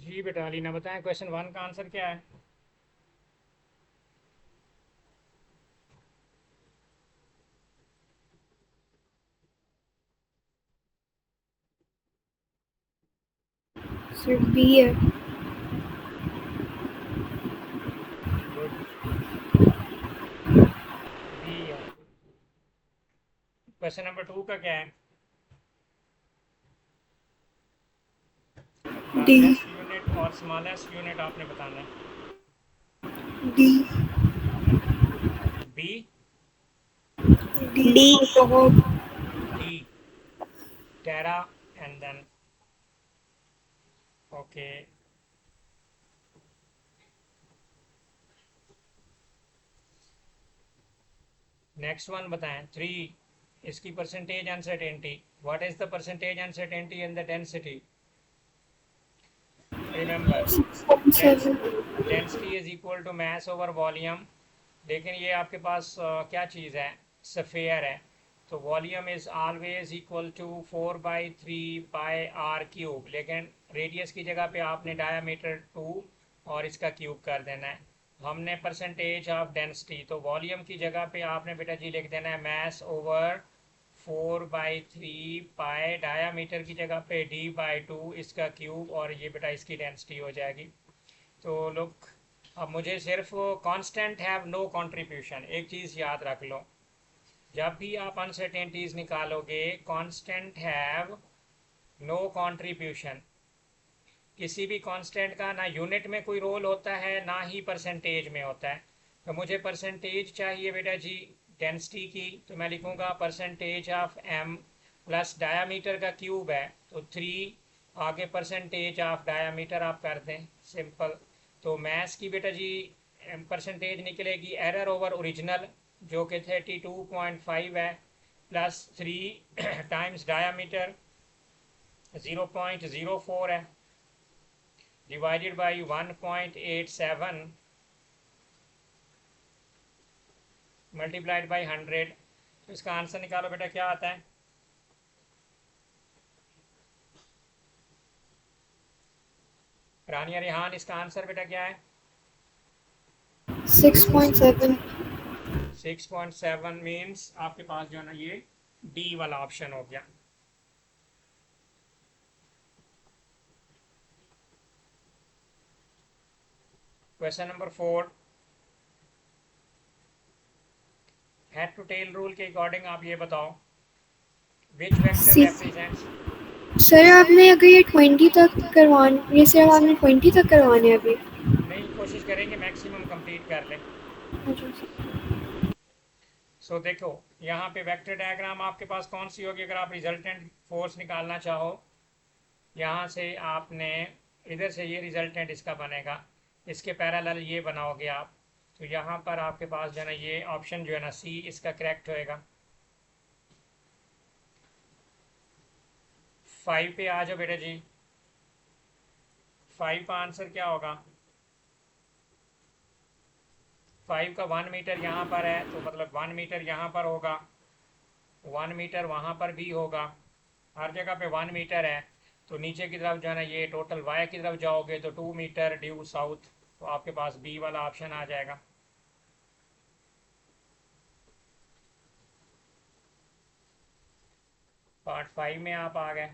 जी बेटा अलीना बताएं question one का आंसर क्या है। सर बी है। गुड। बी है। क्वेश्चन नंबर टू का क्या है। डी। लार्जेस्ट यूनिट और स्मॉलेस्ट यूनिट आपने बताना है। डी। बी। डी बहुत। D tera and then okay. Next one बताएं थ्री। इसकी percentage uncertainty. What is the percentage uncertainty in the density. Remember 6.7। Density is equal to mass over volume. लेकिन ये आपके पास क्या चीज़ है, स्फेयर है। तो volume is always equal to 4/3 pi R cube, लेकिन रेडियस की जगह पे आपने डायामीटर 2 और इसका क्यूब कर देना है। हमने परसेंटेज ऑफ डेंसिटी, तो वॉल्यूम की जगह पे आपने बेटा जी लिख देना है मास ओवर 4/3 पाई, डायामीटर की जगह पे d/2 इसका क्यूब, और ये बेटा इसकी डेंसिटी हो जाएगी। तो लुक, अब मुझे सिर्फ कांस्टेंट हैव नो कंट्रीब्यूशन, एक चीज़ याद रख लो। जब भी आप अनसर्टेनिटीज निकालोगे, कांस्टेंट हैव नो कंट्रीब्यूशन। किसी भी कांस्टेंट का ना यूनिट में कोई रोल होता है ना ही परसेंटेज में होता है। तो मुझे परसेंटेज चाहिए बेटा जी डेंसिटी की, तो मैं लिखूंगा percentage of M plus diameter का क्यूब है तो 3, आगे परसेंटेज ऑफ डायामीटर आप कर दें, सिंपल। तो मैथ्स की बेटा जी परसेंटेज निकलेगी एरर ओवर ओरिजिनल, जो कि 32.5 है, प्लस 3 टाइम्स डायामीटर 0.04 है, डिवाइडेड बाई 1.87 मल्टीप्लाइड बाई 100। तो इसका आंसर निकालो बेटा क्या आता है। रानिया रिहान, इसका आंसर बेटा क्या है। 6.7। 6.7 मीन्स आपके पास जो है ना ये डी वाला ऑप्शन हो गया। Question number 4, head to tail rule के अकॉर्डिंग आप ये बताओ which vector C. Represents. Sir आपने अगर ये 20 तक करवाने, ये सिर्फ आपने 20 तक करवाने हैं अभी। नहीं, कोशिश करेंगे मैक्सिमम कंप्लीट कर लें। सो देखो, यहाँ पे वेक्टर डायग्राम आपके पास कौन सी होगी, अगर आप रिजल्टेंट फोर्स निकालना चाहो, यहाँ से आपने इधर से ये रिजल्टेंट इसका बनेगा, इसके पैरेलल ये बनाओगे आप। तो यहाँ पर आपके पास जो है ना ये ऑप्शन जो है ना सी इसका करेक्ट होएगा। 5 पे आ जाओ बेटा जी। 5 का आंसर क्या होगा। 5 का 1 मीटर यहाँ पर है तो मतलब 1 मीटर यहाँ पर होगा, 1 मीटर वहाँ पर भी होगा, हर जगह पे 1 मीटर है। तो नीचे की तरफ जो है ना ये टोटल वाई की तरफ जाओगे तो 2 मीटर ड्यू साउथ, तो आपके पास बी वाला ऑप्शन आ जाएगा। पार्ट 5 में आप आ गए।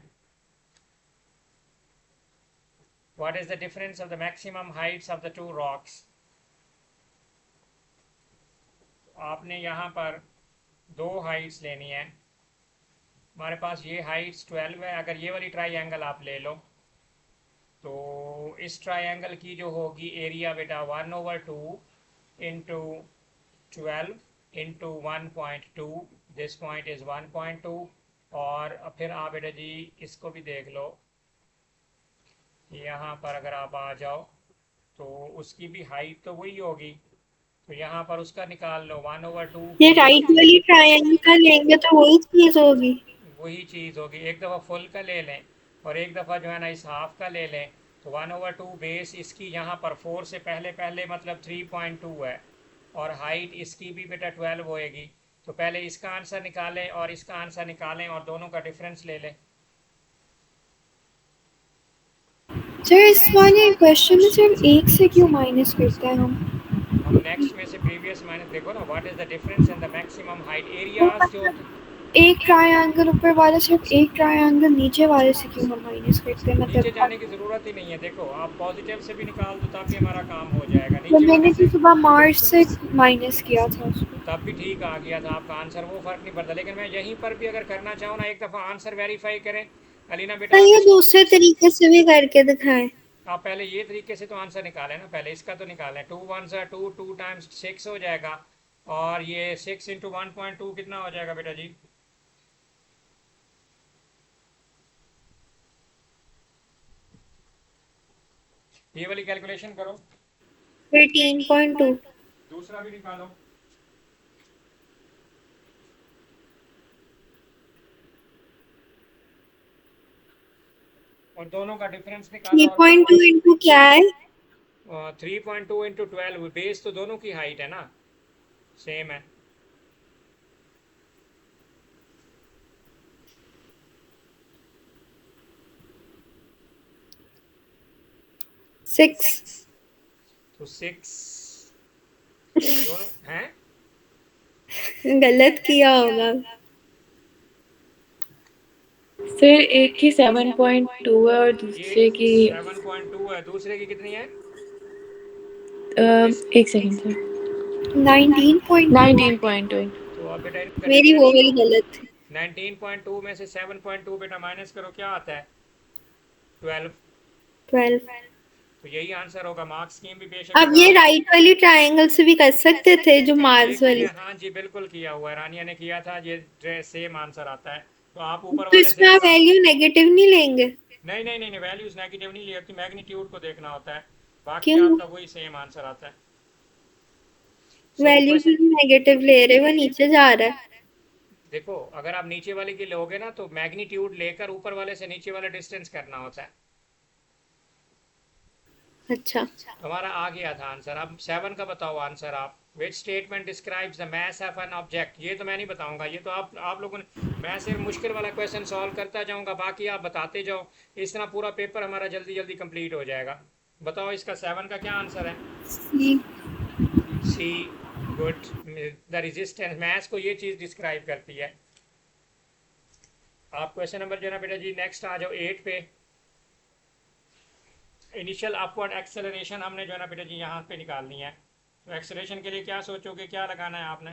What is the difference of the maximum Heights of the two rocks. आपने यहाँ पर दो हाइट्स लेनी है। हमारे पास ये हाइट्स 12 है, अगर ये वाली ट्राइंगल आप ले लो तो इस ट्राइंगल की जो होगी एरिया बेटा 1/2 into 12 into 1.2, this point is 1.2। और फिर आप बेटा जी इसको भी देख लो, यहाँ पर अगर आप आ जाओ तो उसकी भी हाइट तो वही होगी, तो यहाँ पर उसका निकाल लो 1/2 ये बेस। राइट वाली ट्रायंगल का लेंगे तो वही चीज होगी। वही चीज़ होगी, एक दफ़ा फुल का ले लें और एक दफ़ा जो है ना इस हाफ का ले लें, तो 1/2 बेस इसकी यहाँ पर 4 से पहले पहले मतलब 3.2 है, और हाइट इसकी भी बेटा 12 होएगी। तो पहले इसका आंसर निकालें और इसका आंसर निकालें और दोनों का डिफरेंस ले लें। सर इस वाले क्वेश्चन में सिर्फ एक से क्यों माइनस करते हैं हम नेक्स्ट में से प्रीवियस माइनस देखो ना, what is the difference in the maximum height areas जो एक ट्रायंगल ऊपर वाला सिर्फ एक ट्रायंगल नीचे वाले से क्यों हम माइनस करते हैं नीचे मतलब जाने की ज़रूरत ही नहीं है। देखो आप पॉजिटिव से भी निकाल दो तब भी हमारा काम हो जाएगा, तो नीचे वाले मैंने तो से सुबह मार्च से माइनस किया था उसको। तब भी ठीक आ गया था आपका आंसर, वो फ़र्क नहीं पड़ता। लेकिन मैं यहीं पर भी अगर करना चाहूँ ना, एक दफ़ा आंसर वेरीफाई करें। अलीना बेटा आप ये इसको, दूसरे तरीके से भी करके दिखाएं। आप पहले ये तरीके से तो आंसर निकालें ना, पहले इसका तो निकालें। 2 1 2, 2 टाइम्स 6 हो जाएगा, और ये 6 × 1.2 कितना हो जाएगा बेटा जी? ये वाली कैलकुलेशन करो, 13.2। दूसरा भी निकालो। और दोनों का डिफरेंस निकालो। थ्री और पॉइंट टू इंटू क्या है? 3.2 × 12, बेस तो दोनों की हाइट है ना, सेम है। 6। तो 6 दोनों हैं। गलत किया होगा। सर एक की 7.2 है और ये दूसरे की 7.2 है, दूसरे की कितनी है? इस एक सेकेंड सर 19.2। 19.2। तो अब बेटा इनका मेरी वो डिफरेंस लो। वाली गलत थी। 19.2 में से 7.2 बेटा माइनस करो, क्या आता है? 12। 12। तो यही आंसर होगा। मार्क्स स्कीम भी बेशक अब ये बताओ। राइट वाली ट्रायंगल से भी कर सकते थे जो ये मार्स किया, वाली। हाँ जी बिल्कुल किया हुआ है, रानिया ने किया था। ये सेम आंसर आता है। तो आप ऊपर तो वाले से इसमें आप वैल्यू नेगेटिव नहीं लेंगे? नहीं नहीं नहीं नहीं, वैल्यूज नेगेटिव नहीं ली होती, मैग्नीट्यूड को देखना होता है। बाकी क्यों? आपका वही सेम आंसर आता है। सो वैल्यू क्वेश्चन, नेगेटिव ले रहे वो नीचे जा रहा है। देखो अगर आप नीचे वाले की लोगे ना, तो मैग्नीट्यूड लेकर ऊपर वाले से नीचे वाला डिस्टेंस करना होता है। अच्छा। हमारा आ गया था आंसर। अब 7 का बताओ आंसर आप। Which statement describes the mass of an object? ये तो मैं नहीं बताऊंगा, ये तो आप लोगों ने, मैं सिर्फ मुश्किल वाला क्वेश्चन सॉल्व करता जाऊंगा, बाकी आप बताते जाओ। इस तरह पूरा पेपर हमारा जल्दी जल्दी कंप्लीट हो जाएगा। बताओ इसका 7 का क्या आंसर है? सी। सी। गुड। द रेजिस्टेंस, मैथ्स को ये चीज़ डिस्क्राइब करती है। आप क्वेश्चन नंबर जो है ना बेटा जी, नेक्स्ट आ जाओ 8 पे। इनिशियल अपवर्ड एक्सेलरेशन हमने जो है ना बेटा जी यहाँ पे निकालनी है। तो एक्सेलरेशन के लिए क्या सोचोगे, क्या लगाना है आपने?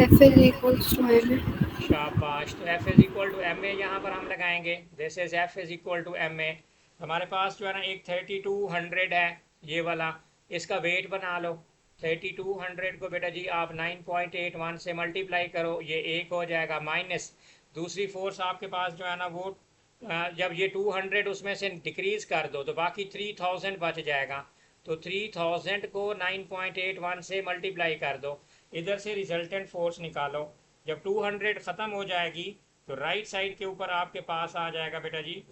F is equals to M. शाबाश। तो F is equal to M A यहाँ पर हम लगाएंगे। This is F is equal to M A. हमारे पास जो है ना एक 3200 है, ये वाला। इसका वेट बना लो। 3200 को बेटा जी आप 9.81 से मल्टीप्लाई करो, ये एक हो जाएगा, माइनस दूसरी फोर्स आपके पास जो है ना वो जब ये 200 उसमें से डिक्रीज कर दो तो बाकी 3000 बच जाएगा। तो 3000 को 9.81 से मल्टीप्लाई कर दो, इधर से रिजल्टेंट फोर्स निकालो। जब 200 ख़त्म हो जाएगी तो राइट साइड के ऊपर आपके पास आ जाएगा बेटा जी।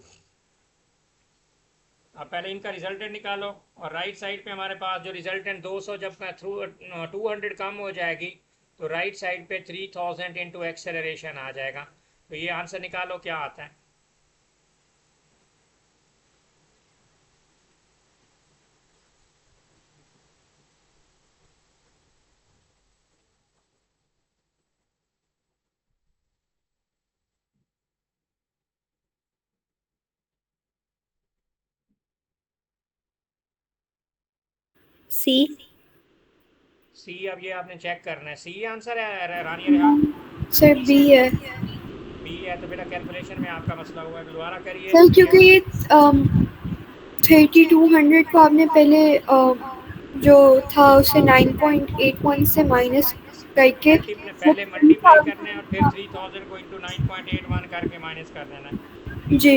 अब पहले इनका रिजल्टेंट निकालो, और राइट साइड पे हमारे पास जो रिजल्टेंट 200 जब थ्रू 200 कम हो जाएगी तो राइट साइड पे 3000 इंटू एक्सेलरेशन आ जाएगा। तो ये आंसर निकालो क्या आता है। सी। सी, अब ये आपने चेक करना है। सी आंसर है रानी रेहान? सर बी है। बी है तो बेटा कैलकुलेशन में आपका मसला हुआ है, दोबारा करिए। सर क्योंकि ये 3200 को आपने पहले जो था उसे 9.81 से माइनस करके मल्टीप्लाई, वो पहले मल्टीप्लाई करना है और फिर 3000 को इंटू 9.81 करके माइनस कर देना है। जी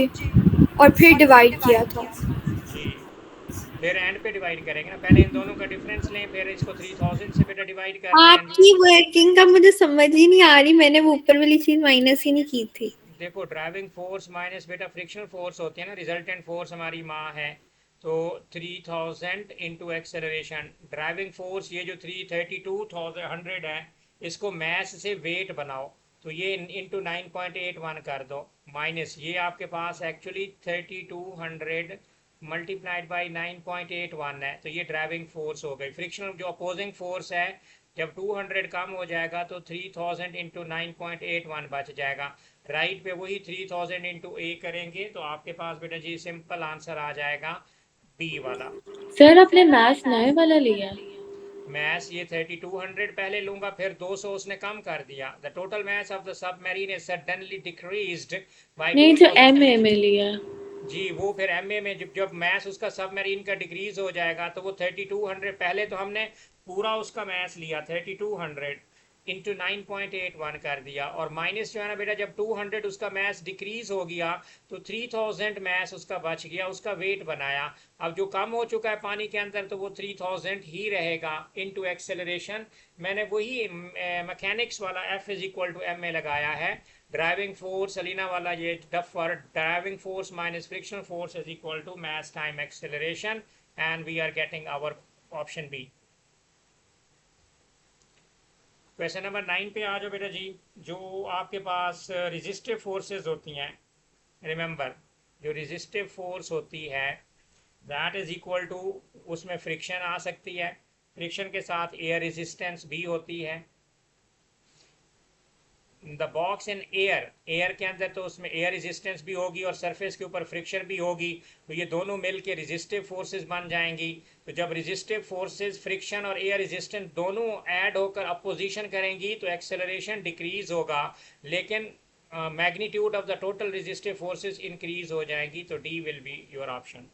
और फिर डिवाइड किया था। जी, फिर एंड पे डिवाइड करेंगे ना, पहले इन दोनों का डिफरेंस लें, फिर इसको 3000 से बेटा डिवाइड कर दें। आपकी वर्किंग का मुझे समझ ही नहीं आ रही, मैंने वो ऊपर वाली चीज माइनस ही नहीं की थी। देखो ड्राइविंग फोर्स माइनस बेटा फ्रिक्शनल फोर्स होती है ना, रिजल्टेंट फोर्स हमारी माँ है। तो 3000 इंटू एक्सेलरेशन, ड्राइविंग फोर्स ये जो 332,100 है, इसको मैस से वेट बनाओ। तो ये इंटू 9.81 कर दो, माइनस ये आपके पास एक्चुअली 3200 मल्टीप्लाइड बाई 9.81 है, तो ये ड्राइविंग फोर्स हो गई। फ्रिक्शनल जो अपोजिंग फोर्स है, जब 200 कम हो जाएगा तो 3000 इंटू 9.81 बच जाएगा। राइट पे वही 3000 इंटू ए करेंगे तो आपके पास बेटा जी सिंपल आंसर आ जाएगा बी वाला। सर आपने मैथ्स नए वाला लिया है? मैथ्स ये 3200 पहले लूंगा, फिर 200 उसने कम कर दिया। The total math of the submarine is suddenly decreased bye नहीं, जो 2000। एमए में लिया है। जी वो फिर एमए में जब मैथ्स उसका सबमरीन का डिक्रीज हो जाएगा तो वो 3200, पहले तो हमने पूरा उसका मैथ्स लिया 3200 इंटू 9.81 कर दिया, और माइनस जो है ना बेटा जब 200 उसका मैथ्स डिक्रीज हो गया तो 3000 मैथ्स उसका बच गया, उसका वेट बनाया। अब जो कम हो चुका है पानी के अंदर तो वो 3000 ही रहेगा इंटू एक्सेलरेशन। मैंने वही मैकेनिक्स वाला F is equal to M A लगाया है। ड्राइविंग फोर्स अलीना वाला ये duffer, driving force minus frictional force is equal to mass time acceleration, and we are getting our option B. Question number 9 पे आ जाओ बेटा जी। जो आपके पास रेजिस्टिव फोर्सेस होती हैं, रिमेंबर जो रेजिस्टिव फोर्स होती है दैट इज इक्वल टू, उसमें फ्रिक्शन आ सकती है, फ्रिक्शन के साथ एयर रेजिस्टेंस भी होती है। The box in air, air के अंदर तो उसमें एयर रेजिस्टेंस भी होगी और सरफेस के ऊपर फ्रिक्शन भी होगी, तो ये दोनों मिलके रेजिस्टिव फोर्सेस बन जाएंगी। तो जब रेजिस्टिव फोर्सेस फ्रिक्शन और एयर रेजिस्टेंस दोनों ऐड होकर अपोजिशन करेंगी तो एक्सेलरेशन डिक्रीज होगा, लेकिन magnitude of the total resistive forces increase हो जाएंगी। तो D will be your option.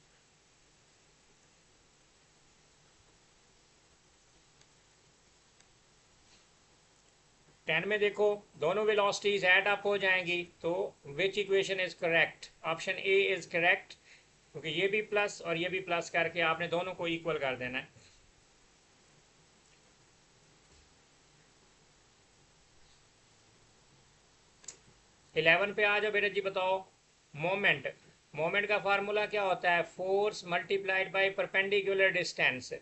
10 में देखो दोनों वेलोसिटीज ऐड अप हो जाएंगी, तो विच equation is correct? Option A is correct, क्योंकि ये भी प्लस और ये भी प्लस करके आपने दोनों को इक्वल कर देना है। इलेवन पे आ जाओ बेटा जी, बताओ मोमेंट। मोमेंट का फार्मूला क्या होता है? Force multiplied by perpendicular distance.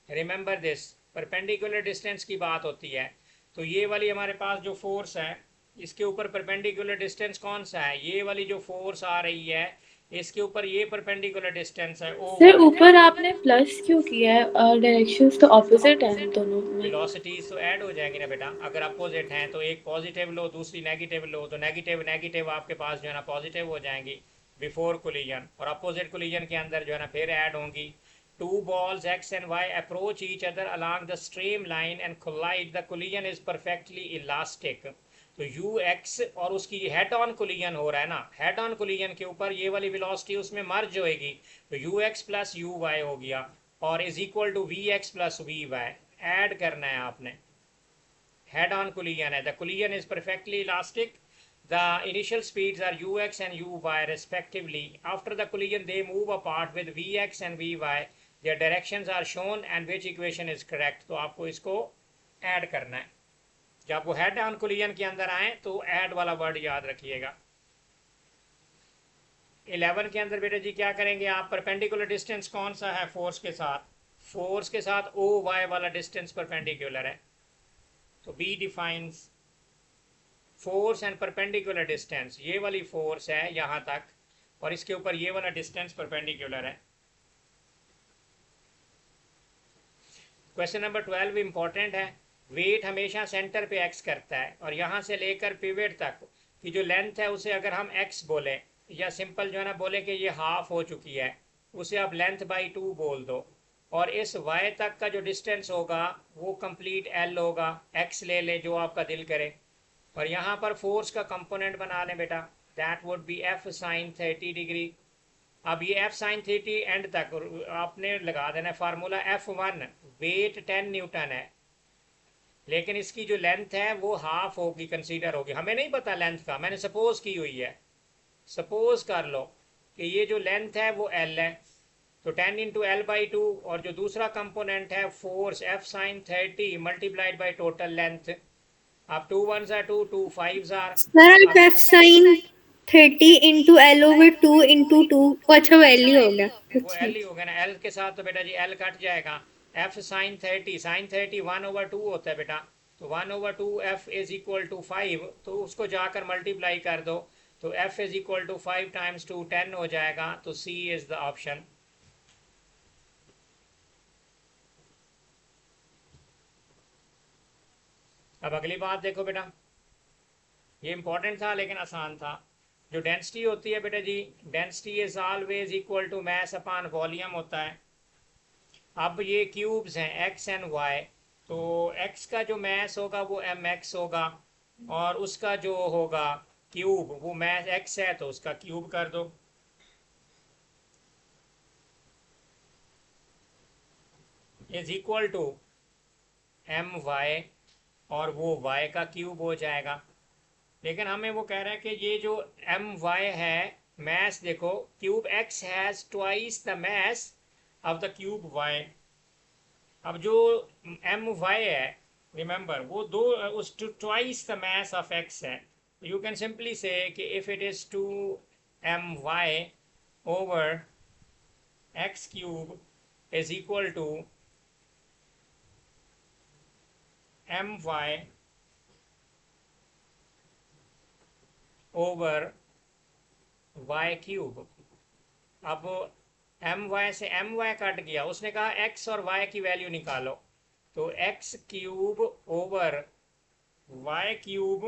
Remember this, perpendicular distance की बात होती है। तो ये वाली हमारे पास जो फोर्स है इसके ऊपर परपेंडिकुलर डिस्टेंस कौन सा है? ये वाली जो फोर्स आ रही है इसके ऊपर ये परपेंडिकुलर डिस्टेंस है ओ। सर ऊपर आपने प्लस क्यों किया है? डायरेक्शंस तो ऑपोजिट हैं दोनों में। वेलोसिटीज तो ऐड हो जाएंगी ना बेटा, अगर अपोजिट हैं तो एक पॉजिटिव लो दूसरी नेगेटिव लो, तो नेगेटिव नेगेटिव आपके पास जो है ना पॉजिटिव हो जाएंगी बिफोर कोलिजन, और अपोजिट कोलिजन के अंदर जो है ना फिर ऐड होंगी। Two balls X and Y approach each other along the stream line and collide, the collision is perfectly elastic. तो यू एक्स और उसकी हेड ऑन कोलिजन हो रहा है ना, हेड ऑन कोलिजन के ऊपर ये वाली वेलोसिटी उसमें मर्ज होएगी, तो U X plus U Y हो गया, और is equal to V X plus V Y add करना है आपने। हेड ऑन कोलिजन है, the collision is perfectly elastic, the initial speeds are ux and uy respectively. After the collision they move apart with vx and vy, their directions are shown and which equation is correct? तो आपको इसको add करना है। जब वो head on collision के अंदर आए तो ऐड वाला वर्ड याद रखिएगा। 11 के अंदर बेटा जी क्या करेंगे आप? परपेंडिकुलर डिस्टेंस कौन सा है फोर्स के साथ? फोर्स के साथ ओ वाई वाला डिस्टेंस परपेंडिकुलर है, तो B defines force and perpendicular distance. ये वाली फोर्स है यहां तक और इसके ऊपर ये वाला डिस्टेंस परपेंडिकुलर है। क्वेश्चन नंबर 12 इंपॉर्टेंट है। वेट हमेशा सेंटर पे एक्स करता है और यहां से लेकर पिवट तक की जो लेंथ है उसे अगर हम एक्स बोले, या सिंपल जो है ना बोले कि ये हाफ हो चुकी है, उसे आप लेंथ बाई 2 बोल दो, और इस y तक का जो डिस्टेंस होगा वो कंप्लीट l होगा। x ले ले जो आपका दिल करे, और यहाँ पर फोर्स का कंपोनेंट बना लें बेटा, that would B f sin 30 degree. अब ये f sin 30 एंड तक आपने लगा देना फार्मूला F1, वेट 10 न्यूटन है, लेकिन इसकी जो लेंथ है वो हाफ होगी, कंसीडर होगी। हमें नहीं पता लेंथ का, मैंने सपोज की हुई है। सपोज कर लो कि ये जो लेंथ है वो l है, तो 10 इंटू एल बाई 2, और जो दूसरा कंपोनेंट है force f sin 30 multiplied by total length. अब 2 1s are 2, 2 5s are। Sir आप f sin 30 into L over 2 into 2, अच्छा वैल्यू हो गया। वो एल ही होगा ना, एल के साथ तो बेटा जी एल कट जाएगा। f sin 30 1/2 होता है बेटा, तो 1/2f इज इक्वल टू 5, तो उसको जाकर मल्टीप्लाई कर दो, तो f is equal to 5 times 2 10 हो जाएगा, तो C इज द ऑप्शन। अब अगली बात देखो बेटा, ये इंपॉर्टेंट था लेकिन आसान था। जो डेंसिटी होती है बेटा जी, density is always equal to mass upon volume होता है। अब ये क्यूब्स हैं x एंड y, तो x का जो मास होगा वो mx होगा, और उसका जो होगा क्यूब, वो मास x है तो उसका क्यूब कर दो। इज इक्वल टू my, और वो y का क्यूब हो जाएगा। लेकिन हमें वो कह रहा है कि ये जो my है, मास देखो, cube x has twice the mass of the cube y। अब जो my है, रिमेंबर, वो दो उस twice the mass of x है। You can simply say that if it is 2my over x cube is equal to my over y cube. अब my से my cut गया, उसने कहा x और y की वैल्यू निकालो, तो x cube over y cube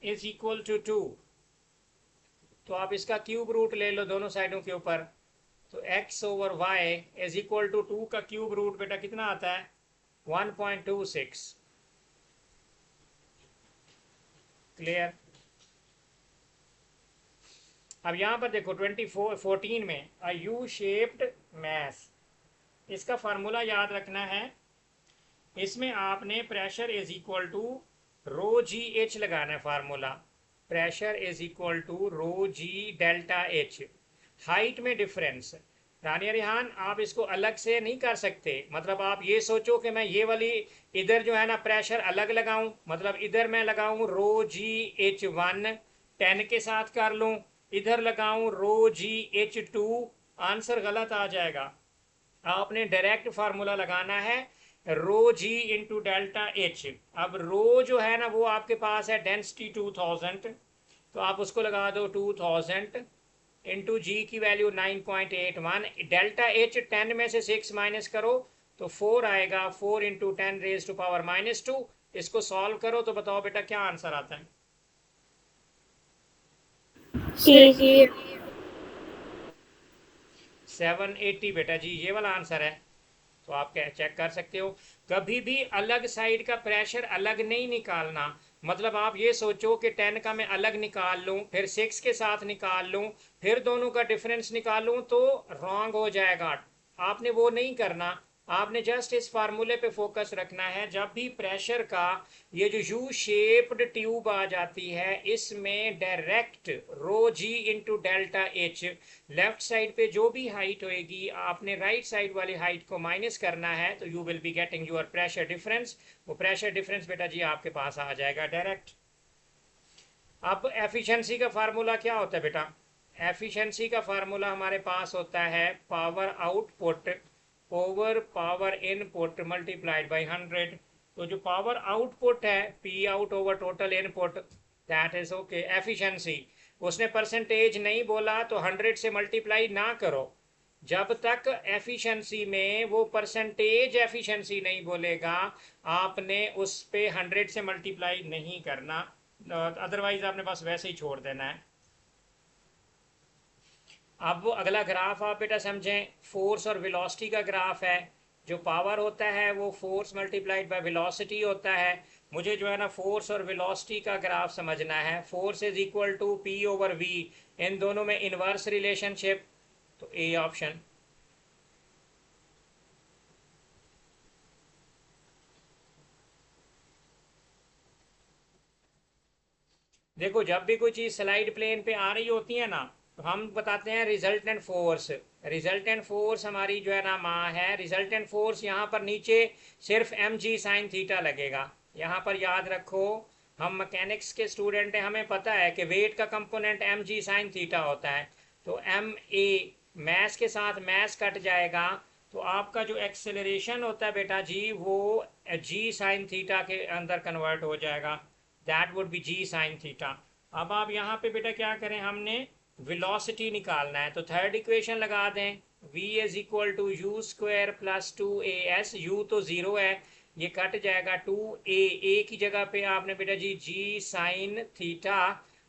is equal to 2। तो आप इसका क्यूब रूट ले लो दोनों साइडों के ऊपर, तो x over y is equal to 2 का क्यूब रूट बेटा कितना आता है, 1.26। क्लियर। अब यहां पर देखो 14 में अ यू शेप्ड मैस, इसका फार्मूला याद रखना है। इसमें आपने pressure is equal to rho G H लगाना है formula. Pressure is equal to rho G delta H. Height में डिफरेंस, रानिया रिहान, आप इसको अलग से नहीं कर सकते। मतलब आप ये सोचो कि मैं ये वाली इधर जो है ना प्रेशर अलग लगाऊं, मतलब इधर मैं लगाऊं रो जी एच 1 10 के साथ कर लूं, इधर लगाऊं रो जी एच 2, आंसर गलत आ जाएगा। आपने डायरेक्ट फार्मूला लगाना है रो जी इंटू डेल्टा एच। अब रो जो है ना वो आपके पास है डेंसिटी 2000, तो आप उसको लगा दो 2000 इंटू जी की वैल्यू 9.81, डेल्टा एच 10 में से 6 माइनस करो तो 4 आएगा, 4 इंटू 10 रेज टू पावर -2। इसको सॉल्व करो तो बताओ बेटा क्या आंसर आता है। 780 बेटा जी, ये वाला आंसर है। तो आप क्या चेक कर सकते हो, कभी भी अलग साइड का प्रेशर अलग नहीं निकालना। मतलब आप ये सोचो कि 10 का मैं अलग निकाल लूं, फिर 6 के साथ निकाल लूं, फिर दोनों का डिफरेंस निकालूं, तो रॉन्ग हो जाएगा। आपने वो नहीं करना, आपने जस्ट इस फार्मूले पे फोकस रखना है। जब भी प्रेशर का ये जो यू शेप्ड ट्यूब आ जाती है, इसमें direct rho g into delta H, left side पे जो भी हाइट होएगी आपने राइट साइड वाली हाइट को माइनस करना है, तो you will be getting your pressure difference. वो प्रेशर डिफरेंस बेटा जी आपके पास आ जाएगा डायरेक्ट। अब एफिशिएंसी का फार्मूला क्या होता है बेटा, एफिशिएंसी का फार्मूला हमारे पास होता है power output over power input multiplied by 100। तो जो पावर आउटपुट है P out over total input, that is okay efficiency. उसने परसेंटेज नहीं बोला तो 100 से मल्टीप्लाई ना करो। जब तक एफिशिएंसी में वो परसेंटेज एफिशिएंसी नहीं बोलेगा, आपने उस पे 100 से मल्टीप्लाई नहीं करना, अदरवाइज आपने बस वैसे ही छोड़ देना है। अब वो अगला ग्राफ आप बेटा समझें, फोर्स और वेलोसिटी का ग्राफ है। जो पावर होता है वो फोर्स मल्टीप्लाइड बाय वेलोसिटी होता है। मुझे जो है ना फोर्स और वेलोसिटी का ग्राफ समझना है। Force is equal to P over V, इन दोनों में इनवर्स रिलेशनशिप, तो ए ऑप्शन। देखो जब भी कोई चीज स्लाइड प्लेन पे आ रही होती है ना, तो हम बताते हैं रिजल्टेंट फोर्स। रिजल्टेंट फोर्स हमारी जो है ना माँ है। रिजल्टेंट फोर्स यहाँ पर नीचे सिर्फ एम जी साइन थीटा लगेगा। यहाँ पर याद रखो, हम मैकेनिक्स के स्टूडेंट हैं, हमें पता है कि वेट का component m g sine theta होता है। तो एम ए मैस के साथ मैस कट जाएगा, तो आपका जो एक्सेलरेशन होता है बेटा जी वो जी साइन थीटा के अंदर कन्वर्ट हो जाएगा, that would be g sine theta. अब आप यहाँ पे बेटा क्या करें, हमने वेलोसिटी निकालना है, तो थर्ड इक्वेशन लगा दें, v is equal to u square plus 2as, u तो ज़ीरो है, ये कट जाएगा, 2a की जगह पे आपने बेटा जी जी साइन थीटा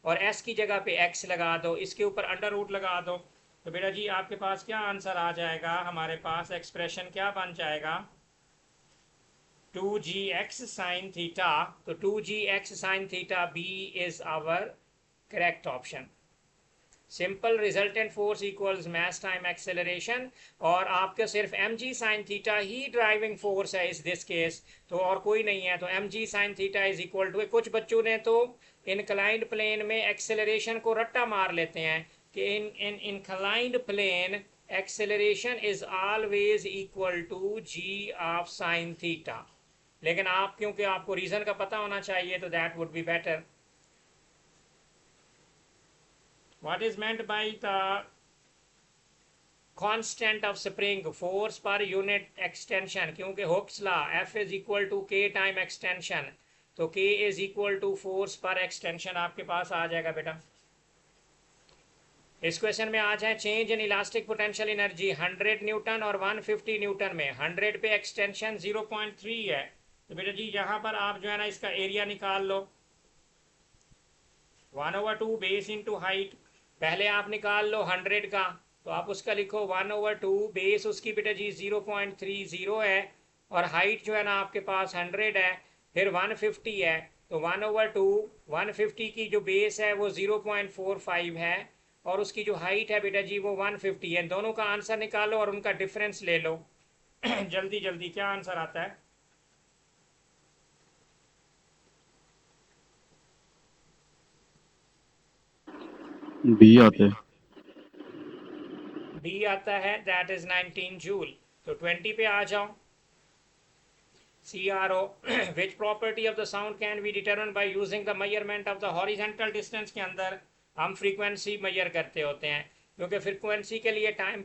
और s की जगह पे x लगा दो, इसके ऊपर अंडर रूट लगा दो, तो बेटा जी आपके पास क्या आंसर आ जाएगा, हमारे पास एक्सप्रेशन क्या बन जाएगा, 2gx साइन थीटा। तो 2gx sine theta b is our correct option. Simple resultant force equals mass time acceleration, और आपके सिर्फ mg साइन थीटा ही ड्राइविंग फोर्स है इस दिस केस, तो और कोई नहीं है, तो mg sine theta is equal to, कुछ बच्चों ने तो इनक्लाइंड प्लेन में एक्सेलरेशन को रट्टा मार लेते हैं कि इन inclined plane acceleration is always equal to g of sin theta, लेकिन आप क्योंकि आपको रीजन का पता होना चाहिए तो that would be better. What is meant by the constant of spring, force per unit extension, क्योंकि Hooke's law F is equal to K time extension, तो K is equal to force per extension आपके पास आ जाएगा बेटा। इस question में आ जाए, change in elastic potential energy 100 Newton और 150 Newton में, 100 पे एक्सटेंशन 0.3 है, तो बेटा जी यहाँ पर आप जो है ना इसका एरिया निकाल लो, 1/2 बेस इंटू हाइट, पहले आप निकाल लो 100 का, तो आप उसका लिखो 1/2 बेस उसकी बेटा जी 0.30 है, और हाइट जो है ना आपके पास 100 है, फिर 150 है, तो 1/2 150 की जो बेस है वो 0.45 है, और उसकी जो हाइट है बेटा जी वो 150 है। दोनों का आंसर निकालो और उनका डिफरेंस ले लो। जल्दी जल्दी क्या आंसर आता है, बी आते हैं। बी आता है, दैट इज 19 जूल। तो 20 पे आ जाओ। CRO, which property of the sound can be determined by using the measurement of the horizontal distance, के अंदर हम फ्रीक्वेंसी मेजर करते होते हैं, क्योंकि फ्रीक्वेंसी के लिए time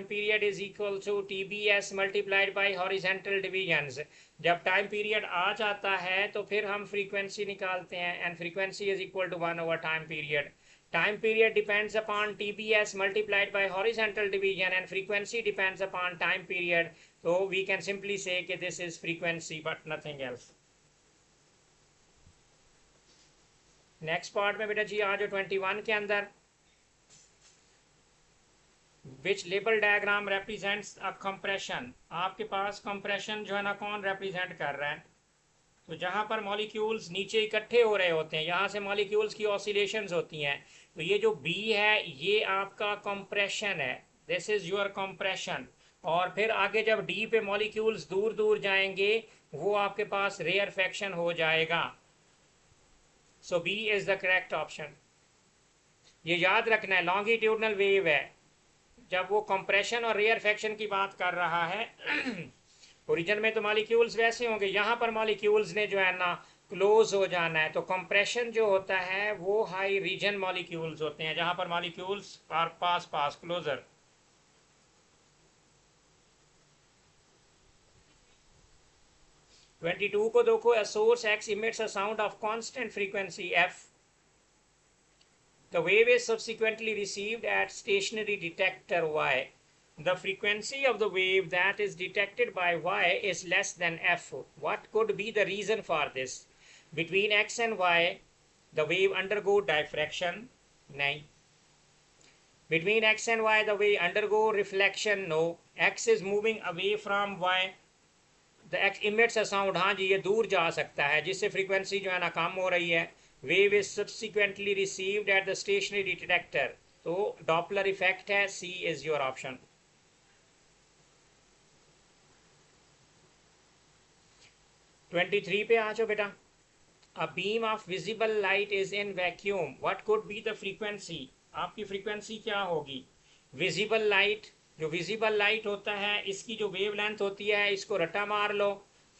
period is equal to TBS multiplied by horizontal divisions. जब टाइम पीरियड आ जाता है तो फिर हम फ्रीक्वेंसी निकालते हैं, and frequency is equal to 1/टाइम period. Time period depends upon TBS multiplied by horizontal division, and frequency depends upon time period. So we can simply say that this is frequency but nothing else. Next part में बेटा जी आ जाओ 21 के अंदर, which label diagram represents a compression। आपके पास compression जो है ना कौन represent कर रहा है, तो जहाँ पर मॉलिक्यूल्स नीचे इकट्ठे हो रहे होते हैं, यहाँ से मॉलिक्यूल्स की ऑसिलेशंस होती हैं, तो ये जो B है ये आपका कंप्रेशन है, दिस इज योर कंप्रेशन। और फिर आगे जब D पे मॉलिक्यूल्स दूर दूर जाएंगे वो आपके पास रेयरफेक्शन हो जाएगा। सो B is the correct option. ये याद रखना है, लॉन्गिट्यूडनल वेव है, जब वो कंप्रेशन और रेयरफेक्शन की बात कर रहा है ओरिजिन में तो मॉलिक्यूल्स वैसे होंगे, यहाँ पर मॉलिक्यूल्स ने जो है ना क्लोज हो जाना है, तो कंप्रेशन जो होता है वो हाई रीजन मॉलिक्यूल्स होते हैं, जहाँ पर मॉलिक्यूल्स आर पास क्लोजर। ट्वेंटी टू को देखो, a source X emits a sound of constant frequency F. The wave is subsequently received at stationary detector Y. The frequency of the wave that is detected by Y is less than F. What could be the reason for this? Between X and Y, the wave undergo diffraction? No. Between X and Y, the wave undergo reflection? No. X is moving away from Y. The X emits a sound, हाँ जी ये दूर जा सकता है, जिससे frequency जो है ना कम हो रही है। Wave is subsequently received at the stationary detector. तो डॉपलर इफेक्ट है, C is your option. 23 पे आ जाओ बेटा। A beam of visible light is in vacuum. What could be the frequency? आपकी फ्रीक्वेंसी क्या होगी? विजिबल लाइट, जो विजिबल लाइट होता है इसकी जो वेवलेंथ होती है इसको रट्टा मार लो,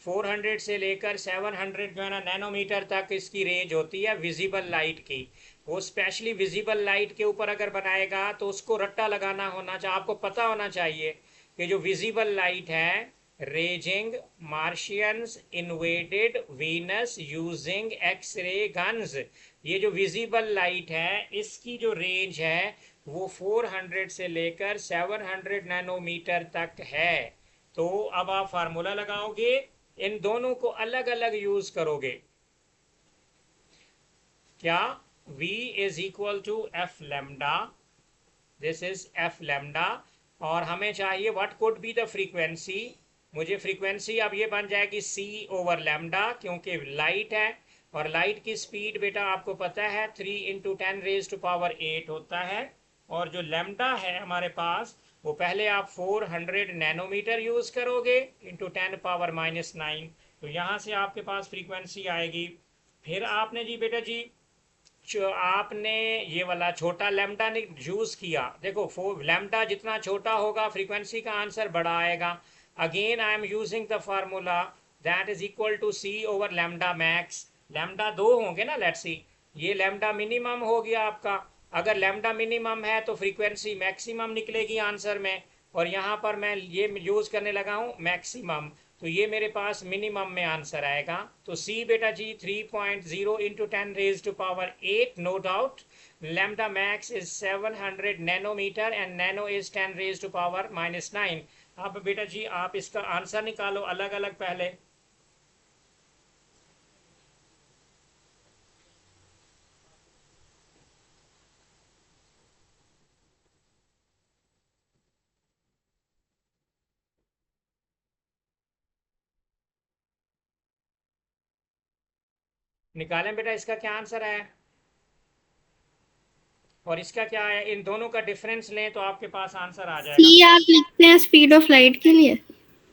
400 से लेकर 700 जो है ना नैनोमीटर तक इसकी रेंज होती है विजिबल लाइट की। वो स्पेशली विजिबल लाइट के ऊपर अगर बनाएगा तो उसको रट्टा लगाना होना चाहिए, आपको पता होना चाहिए कि जो विजिबल लाइट है, raging Martians invaded Venus using x ray guns, ये जो विजिबल लाइट है इसकी जो रेंज है वो 400 से लेकर 700 नैनोमीटर तक है। तो अब आप फार्मूला लगाओगे, इन दोनों को अलग अलग यूज करोगे। क्या? V is equal to f lambda, this is f lambda, और हमें चाहिए what could be the frequency. मुझे फ्रीक्वेंसी अब ये बन जाएगी C ओवर लेमडा, क्योंकि लाइट है और लाइट की स्पीड बेटा आपको पता है 3 इंटू 10⁸ होता है, और जो लेमडा है हमारे पास वो पहले आप 400 नैनोमीटर यूज करोगे इंटू 10⁻⁹, तो यहाँ से आपके पास फ्रीक्वेंसी आएगी। फिर आपने जी बेटा जी आपने ये वाला छोटा लैम्डा ने यूज किया, देखो लैम्डा जितना छोटा होगा फ्रीक्वेंसी का आंसर बड़ा आएगा। Again I am using the formula that is equal to C over lambda max. Lambda 2 होंगे ना, लेट्स सी, ये लैम्डा मिनिमम हो गया आपका। अगर लैम्डा मिनिमम है तो फ्रीक्वेंसी मैक्सिमम निकलेगी आंसर में, और यहाँ पर मैं ये यूज करने लगा हूँ मैक्सिमम, तो ये मेरे पास मिनिमम में आंसर आएगा। तो C बेटा जी 3.0 into 10⁸, no doubt. Lambda max is 700 nanometre and nano is 10⁻⁹। अब बेटा जी आप इसका आंसर निकालो अलग अलग पहले। निकालें बेटा, इसका क्या आंसर है और इसका क्या है, इन दोनों का डिफरेंस लें तो आपके पास आंसर आ जाएगा। सी आप लिखते हैं स्पीड ऑफ लाइट के लिए?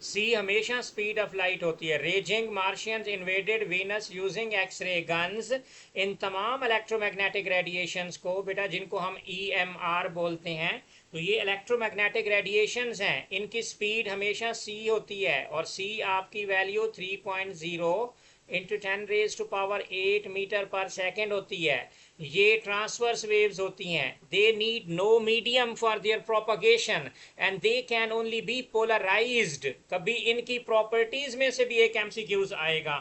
C हमेशा स्पीड ऑफ लाइट होती है। Raging Martians invaded Venus using x ray guns, इन तमाम इलेक्ट्रोमैग्नेटिक रेडिएशंस को बेटा, जिनको हम EMR बोलते हैं, तो ये इलेक्ट्रोमैग्नेटिक रेडिएशंस हैं, इनकी स्पीड हमेशा C होती है, और C आपकी वैल्यू 3.0 इंटू 10⁸ मीटर पर सेकेंड होती है। ये ट्रांसवर्स वेव्स होती हैं, they need no medium for their propagation and they can only be polarised. कभी इनकी प्रॉपर्टीज में से भी एक MCQs आएगा।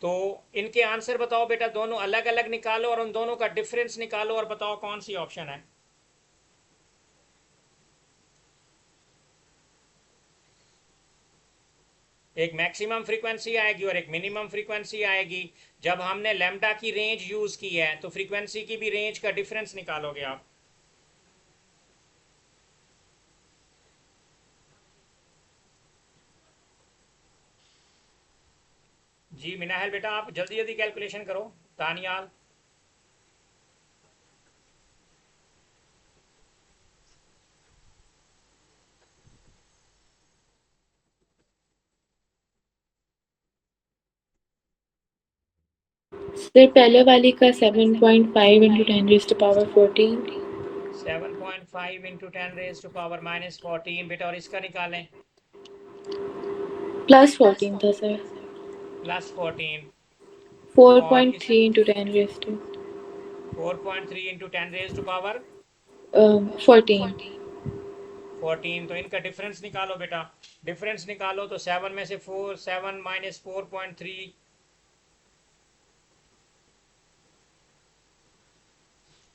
तो इनके आंसर बताओ बेटा, दोनों अलग अलग निकालो और उन दोनों का डिफरेंस निकालो और बताओ कौन सी ऑप्शन है। एक मैक्सिमम फ्रीक्वेंसी आएगी और एक मिनिमम फ्रीक्वेंसी आएगी। जब हमने लैम्डा की रेंज यूज की है तो फ्रीक्वेंसी की भी रेंज का डिफरेंस निकालोगे आप। जी मिनाहल बेटा आप जल्दी जल्दी कैलकुलेशन करो। दानियाल सर पहले वाली का 7.5 इंटू 10⁻14। 7.5 इंटू 10⁻⁻14 बेटा, और इसका निकालें। +14 था सर। +14 और इस 4.3 इंटू 10⁻। 4.3 इंटू 10⁻14। 14। तो इनका डिफरेंस निकालो बेटा, डिफरेंस निकालो तो 7 में से 4, 7 माइनस 4.3,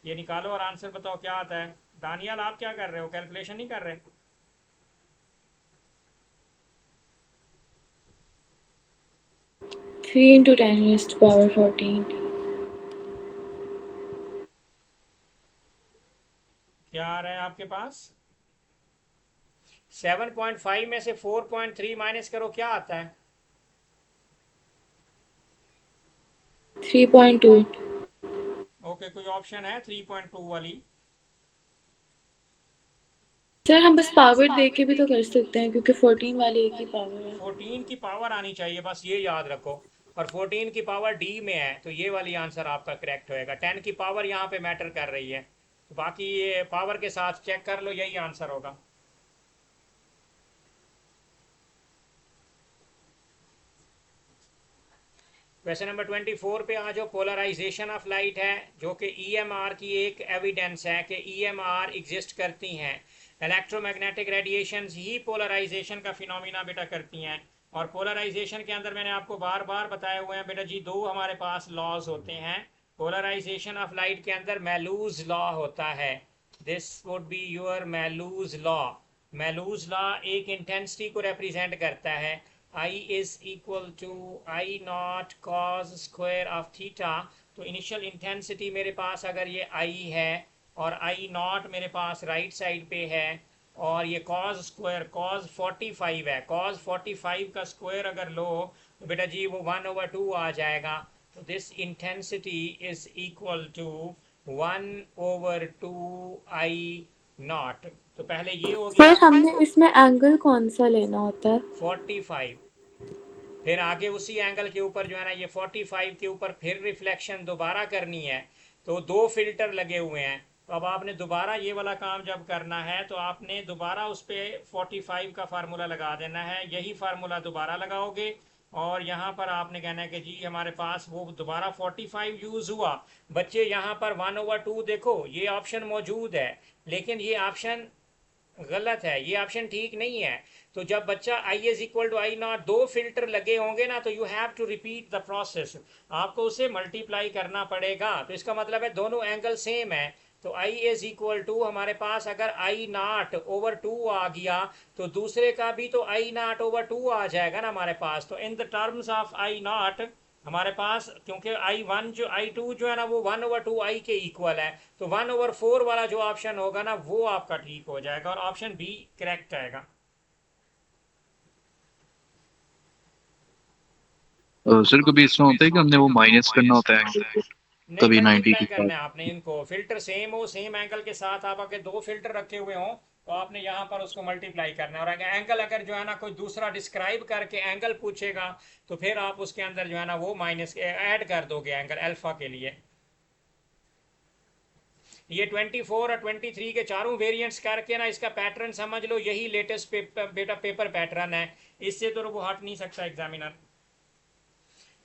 ये निकालो और आंसर बताओ क्या आता है। दानियाल आप क्या कर रहे हो, कैलकुलेशन नहीं कर रहे? 3 इंटू 10⁻14। क्या आ रहा है आपके पास? 7.5 में से 4.3 माइनस करो, क्या आता है? 3.2। ओके, कोई ऑप्शन है 3.2 वाली? सर हम बस पावर दे के भी तो कर सकते हैं, क्योंकि 14 वाली एक ही पावर है। 14 की पावर आनी चाहिए, बस ये याद रखो, और 14 की पावर D में है, तो ये वाली आंसर आपका करेक्ट होएगा। 10 की पावर यहाँ पे मैटर कर रही है, तो बाकी ये पावर के साथ चेक कर लो, यही आंसर होगा। क्वेश्चन नंबर 24 पे आ जाओ। पोलराइजेशन ऑफ लाइट है, जो कि EMR की एक एविडेंस है कि EMR एग्जिस्ट करती हैं। इलेक्ट्रोमैग्नेटिक रेडिएशंस ही पोलराइजेशन का फिनोमिना बेटा करती हैं। और पोलराइजेशन के अंदर मैंने आपको बार बार बताए हुए हैं बेटा जी, दो हमारे पास लॉज होते हैं। पोलराइजेशन ऑफ लाइट के अंदर मैलूज लॉ होता है, this would be your Malus law. Malus law एक इंटेंसिटी को रिप्रेजेंट करता है, I is equal to I naught cos square of theta. तो इनिशियल इंटेंसिटी मेरे पास अगर ये I है और आई नॉट मेरे पास राइट साइड पे है, और ये कॉज स्क्वायर कॉज 45 है, कॉज 45 का स्क्वायर अगर लो तो बेटा जी वो 1/2 आ जाएगा। तो this intensity is equal to 1/2 I naught. तो पहले ये हो फिर गया हमने इसमें एंगल कौन सा लेना होता है? 45, फिर आगे उसी एंगल के ऊपर जो है ना ये 45 के ऊपर फिर रिफ्लेक्शन दोबारा करनी है। तो दो फिल्टर लगे हुए हैं, तो अब आपने दोबारा ये वाला काम जब करना है तो आपने दोबारा उस पर 45 का फार्मूला लगा देना है। यही फार्मूला दोबारा लगाओगे और यहाँ पर आपने कहना है कि जी हमारे पास वो दोबारा 45 यूज़ हुआ। बच्चे यहाँ पर 1/2 देखो ये ऑप्शन मौजूद है, लेकिन ये ऑप्शन गलत है, ये ऑप्शन ठीक नहीं है। तो जब बच्चा I is equal to I naught, दो फिल्टर लगे होंगे ना, तो you have to repeat the process, आपको उसे मल्टीप्लाई करना पड़ेगा। तो इसका मतलब है दोनों एंगल सेम है। तो आई इज इक्वल टू हमारे पास अगर आई नॉट ओवर 2 आ गया तो दूसरे का भी तो आई नॉट ओवर 2 आ जाएगा ना हमारे पास। तो in the terms of I not हमारे पास, क्योंकि I1 जो I2 जो है ना वो 1/2 आई के इक्वल है, तो 1/4 वाला जो ऑप्शन होगा ना वो आपका ठीक हो जाएगा और ऑप्शन बी करेक्ट आएगा। सर कभी इसमें होता है कि हमने वो माइनस करना होता है एंगल, नहीं, तभी 90 मल्टीप्लाई के करना साथ। है आपने इनको, फिल्टर सेम हो, सेम एंगल के साथ आप अगर दो फिल्टर रखे हुए हो तो आपने यहाँ पर उसको मल्टीप्लाई करना है। और अगर एंगल अगर जो है ना कोई दूसरा डिस्क्राइब करके एंगल पूछेगा तो फिर आप उसके अंदर जो है ना वो माइनस ऐड कर दोगे एंगल अल्फा के लिए। ये 24 और 23 के चारों वेरिएंट्स करके ना इसका पैटर्न समझ लो, यही लेटेस्ट बेटा पेपर पैटर्न है, इससे तो वो हट नहीं सकता एग्जामिनर।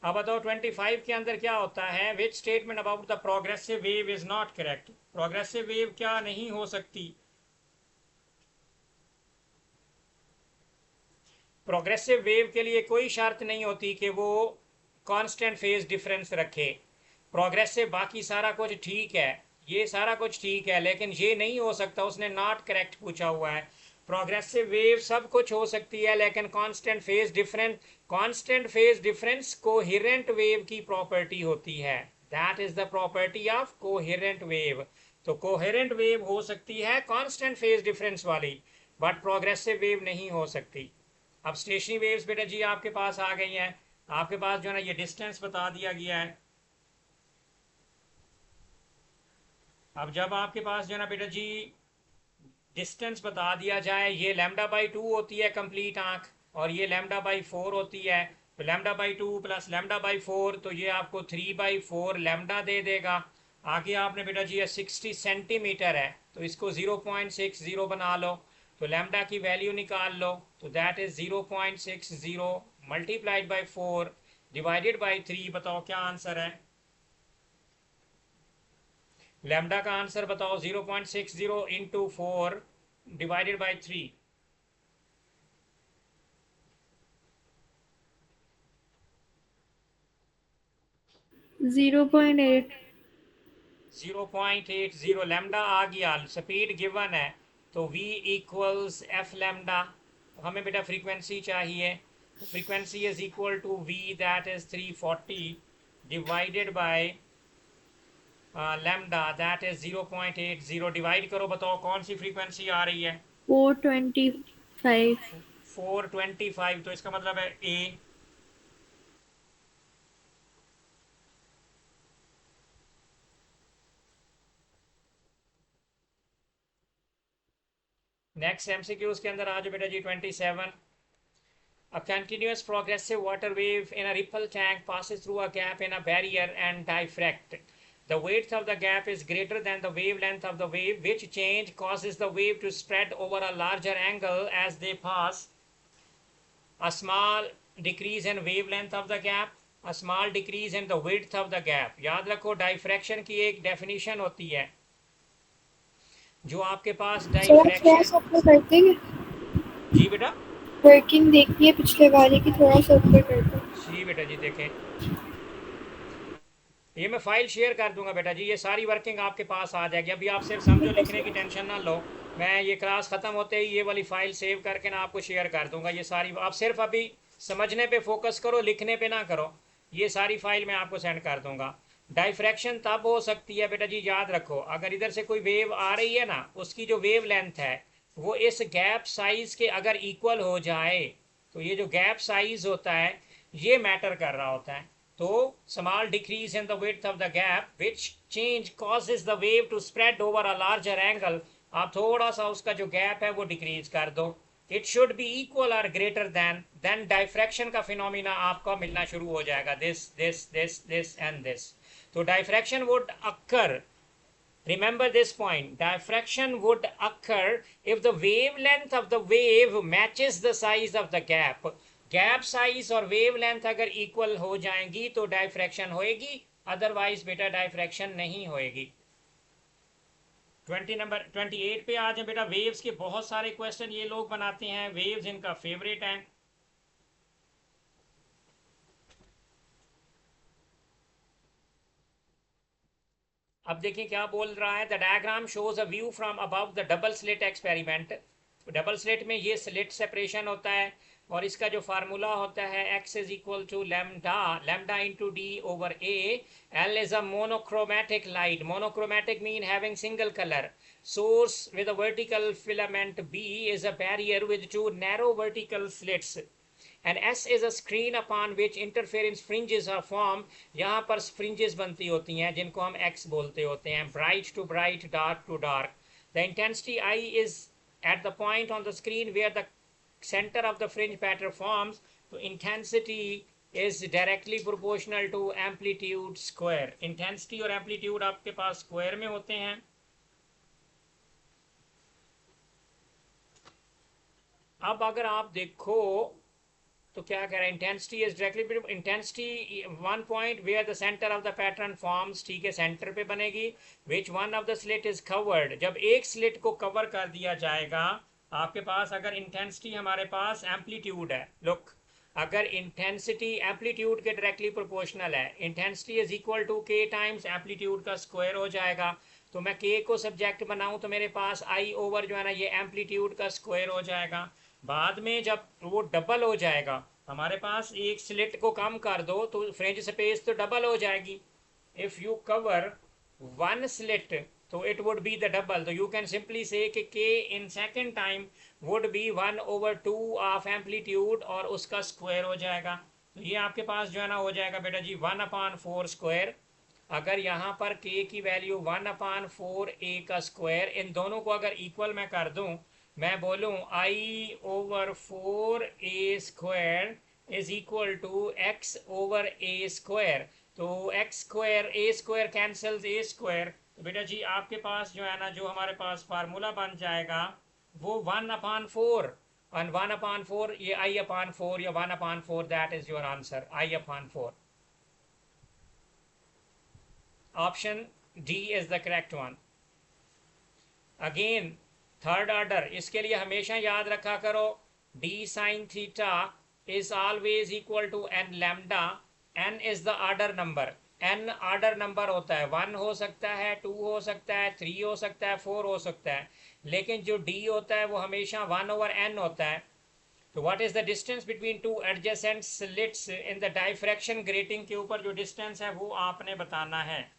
अब बताओ 25 के अंदर क्या होता है, which statement about the progressive wave is not correct. Progressive wave क्या नहीं हो सकती? प्रोग्रेसिव वेव के लिए कोई शर्त नहीं होती कि वो कांस्टेंट फेज डिफरेंस रखे। प्रोग्रेसिव बाकी सारा कुछ ठीक है, ये सारा कुछ ठीक है, लेकिन ये नहीं हो सकता, उसने नॉट करेक्ट पूछा हुआ है। प्रोग्रेसिव वेव सब कुछ हो सकती है लेकिन constant phase difference coherent wave की प्रॉपर्टी होती है, that is the property of coherent wave. तो कोहेरेंट वेव हो सकती है कांस्टेंट फेज डिफरेंस वाली, बट प्रोग्रेसिव वेव नहीं हो सकती। अब स्टेशनरी वेव्स बेटा जी आपके पास आ गई हैं, आपके पास जो है ना ये डिस्टेंस बता दिया गया है। अब जब आपके पास जो है ना बेटा जी डिस्टेंस बता दिया जाए, ये λ/2 होती है कंप्लीट आंख और ये λ/4 होती है, तो λ/2 प्लस λ/4 तो ये आपको 3/4 लैम्डा दे देगा। आगे आपने बेटा जी ये 60 सेंटीमीटर है तो इसको 0.60 बना लो, तो लैम्डा की वैल्यू निकाल लो, तो that is 0.60 multiplied by 4 divided by 3। बताओ क्या आंसर है? लैम्डा का आंसर बताओ 0.60 इंटू 4 डिवाइडेड बाई 3। 0.8। 0.80 लैम्डा आ गया, स्पीड गिवन है तो v इक्वल्स एफ लैम्डा। हमें बेटा फ्रीक्वेंसी चाहिए, frequency is equal to v that is 340 divided by lambda that is 0.80। Divide करो, बताओ कौन सी फ्रीक्वेंसी आ रही है? 425। 425, तो इसका मतलब है a। नेक्स्ट एमसीक्यूज के अंदर आज बेटा जी 27। A continuous progressive water wave in a ripple tank passes through a gap in a barrier and diffract. The width of the gap is greater than the wavelength of the wave, which change causes the wave to spread over a larger angle as they pass. A small decrease in wavelength of the gap, a small decrease in the width of the gap. याद रखो diffraction की एक definition होती है, जो आपके पास थोड़ा diffraction, सा ऊपर करते हैं, जी बेटा, वर्किंग देखती है पिछले वाले की, थोड़ा सा ऊपर करते हैं। जी बेटा जी देखें, ये मैं फाइल शेयर कर दूंगा बेटा जी, ये सारी वर्किंग आपके पास आ जाएगी। अभी आप सिर्फ समझो, लिखने की टेंशन ना लो। मैं ये क्लास खत्म होते ही ये वाली फाइल सेव करके ना आपको शेयर कर दूंगा। ये सारी आप सिर्फ अभी समझने पे फोकस करो, लिखने पे ना करो। ये सारी फाइल मैं आपको सेंड कर दूंगा। डाइफ्रैक्शन तब हो सकती है बेटा जी, याद रखो, अगर इधर से कोई वेव आ रही है ना, उसकी जो वेव लेंथ है वो इस गैप साइज के अगर इक्वल हो जाए, तो ये जो गैप साइज होता है ये मैटर कर रहा होता है। तो small decrease in the width of the gap which change causes the wave to spread over a larger angle, आप थोड़ा सा उसका जो गैप है वो डिक्रीज कर दो। इट शुड बी इक्वल और ग्रेटर देन डाइफ्रैक्शन का फिनोमिना आपको मिलना शुरू हो जाएगा, this this this this and this. तो diffraction would occur, remember this point, diffraction would occur if the wavelength of the wave matches the size of the gap. Gap size और wavelength अगर equal हो जाएंगी तो diffraction होएगी, otherwise बेटा diffraction नहीं होएगी। 28 पे आ जाए बेटा। वेव्स के बहुत सारे क्वेश्चन ये लोग बनाते हैं, वेव्स इनका फेवरेट है। अब देखिए क्या बोल रहा है, the diagram shows a view from above the double slit experiment. Double slit में ये स्लिट सेपरेशन होता है और इसका जो फार्मूला होता है x is equal to lambda into d over a. L is a monochromatic light, monochromatic mean having single colour. Source with a vertical filament b is a barrier with two narrow vertical slits and S is a screen upon which interference fringes are formed। यहाँ पर fringes बनती होती हैं जिनको हम X बोलते होते हैं, bright to bright, dark to dark। The intensity I is at the point on the screen where the center of the fringe pattern forms। तो intensity is directly proportional to amplitude square। intensity और amplitude आपके पास square में होते हैं। अब अगर आप देखो तो क्या कह रहा है, intensity is directly, intensity one point where the centre of the pattern forms, ठीक है, सेंटर पे बनेगी। Which one of the slit is covered, जब एक स्लिट को कवर कर दिया जाएगा आपके पास, अगर इंटेंसिटी हमारे पास एम्पलीट्यूड है, लुक, अगर इंटेंसिटी एम्पलीट्यूड के डायरेक्टली प्रोपोर्शनल है, इंटेंसिटी इज इक्वल टू के टाइम्स एम्पलीट्यूड का स्क्वायर हो जाएगा। तो मैं के को सब्जेक्ट बनाऊं तो मेरे पास आई ओवर जो है ना ये एम्पलीट्यूड का स्क्वायर हो जाएगा। बाद में जब वो डबल हो जाएगा, हमारे पास एक स्लिट को कम कर दो तो फ्रिंज स्पेस तो डबल हो जाएगी। If you cover one slit तो it would be the double. तो यू कैन सिंपली से के in second time would be 1/2 of amplitude और उसका स्क्वायर हो जाएगा। तो ये आपके पास जो है ना हो जाएगा बेटा जी 1/4 स्क्वायर। अगर यहाँ पर k की वैल्यू 1/4 a का स्क्वायर, इन दोनों को अगर इक्वल मैं कर दूं, मैं बोलूं I/4 a square is equal to x/a square. तो x square a square cancels a square. तो बेटा जी आपके पास जो है ना, जो हमारे पास फार्मूला बन जाएगा वो 1/4, और 1/4 ये I/4 या 1/4, that is your answer, I/4। Option D is the correct one। Again third order, इसके लिए हमेशा याद रखा करो d sin theta is always equal to n lambda. n is the order number, n order number होता है, 1 हो सकता है, 2 हो सकता है, 3 हो सकता है, 4 हो सकता है, लेकिन जो d होता है वो हमेशा 1/n होता है। तो what is the distance between two adjacent slits in the diffraction grating के ऊपर जो डिस्टेंस है वो आपने बताना है।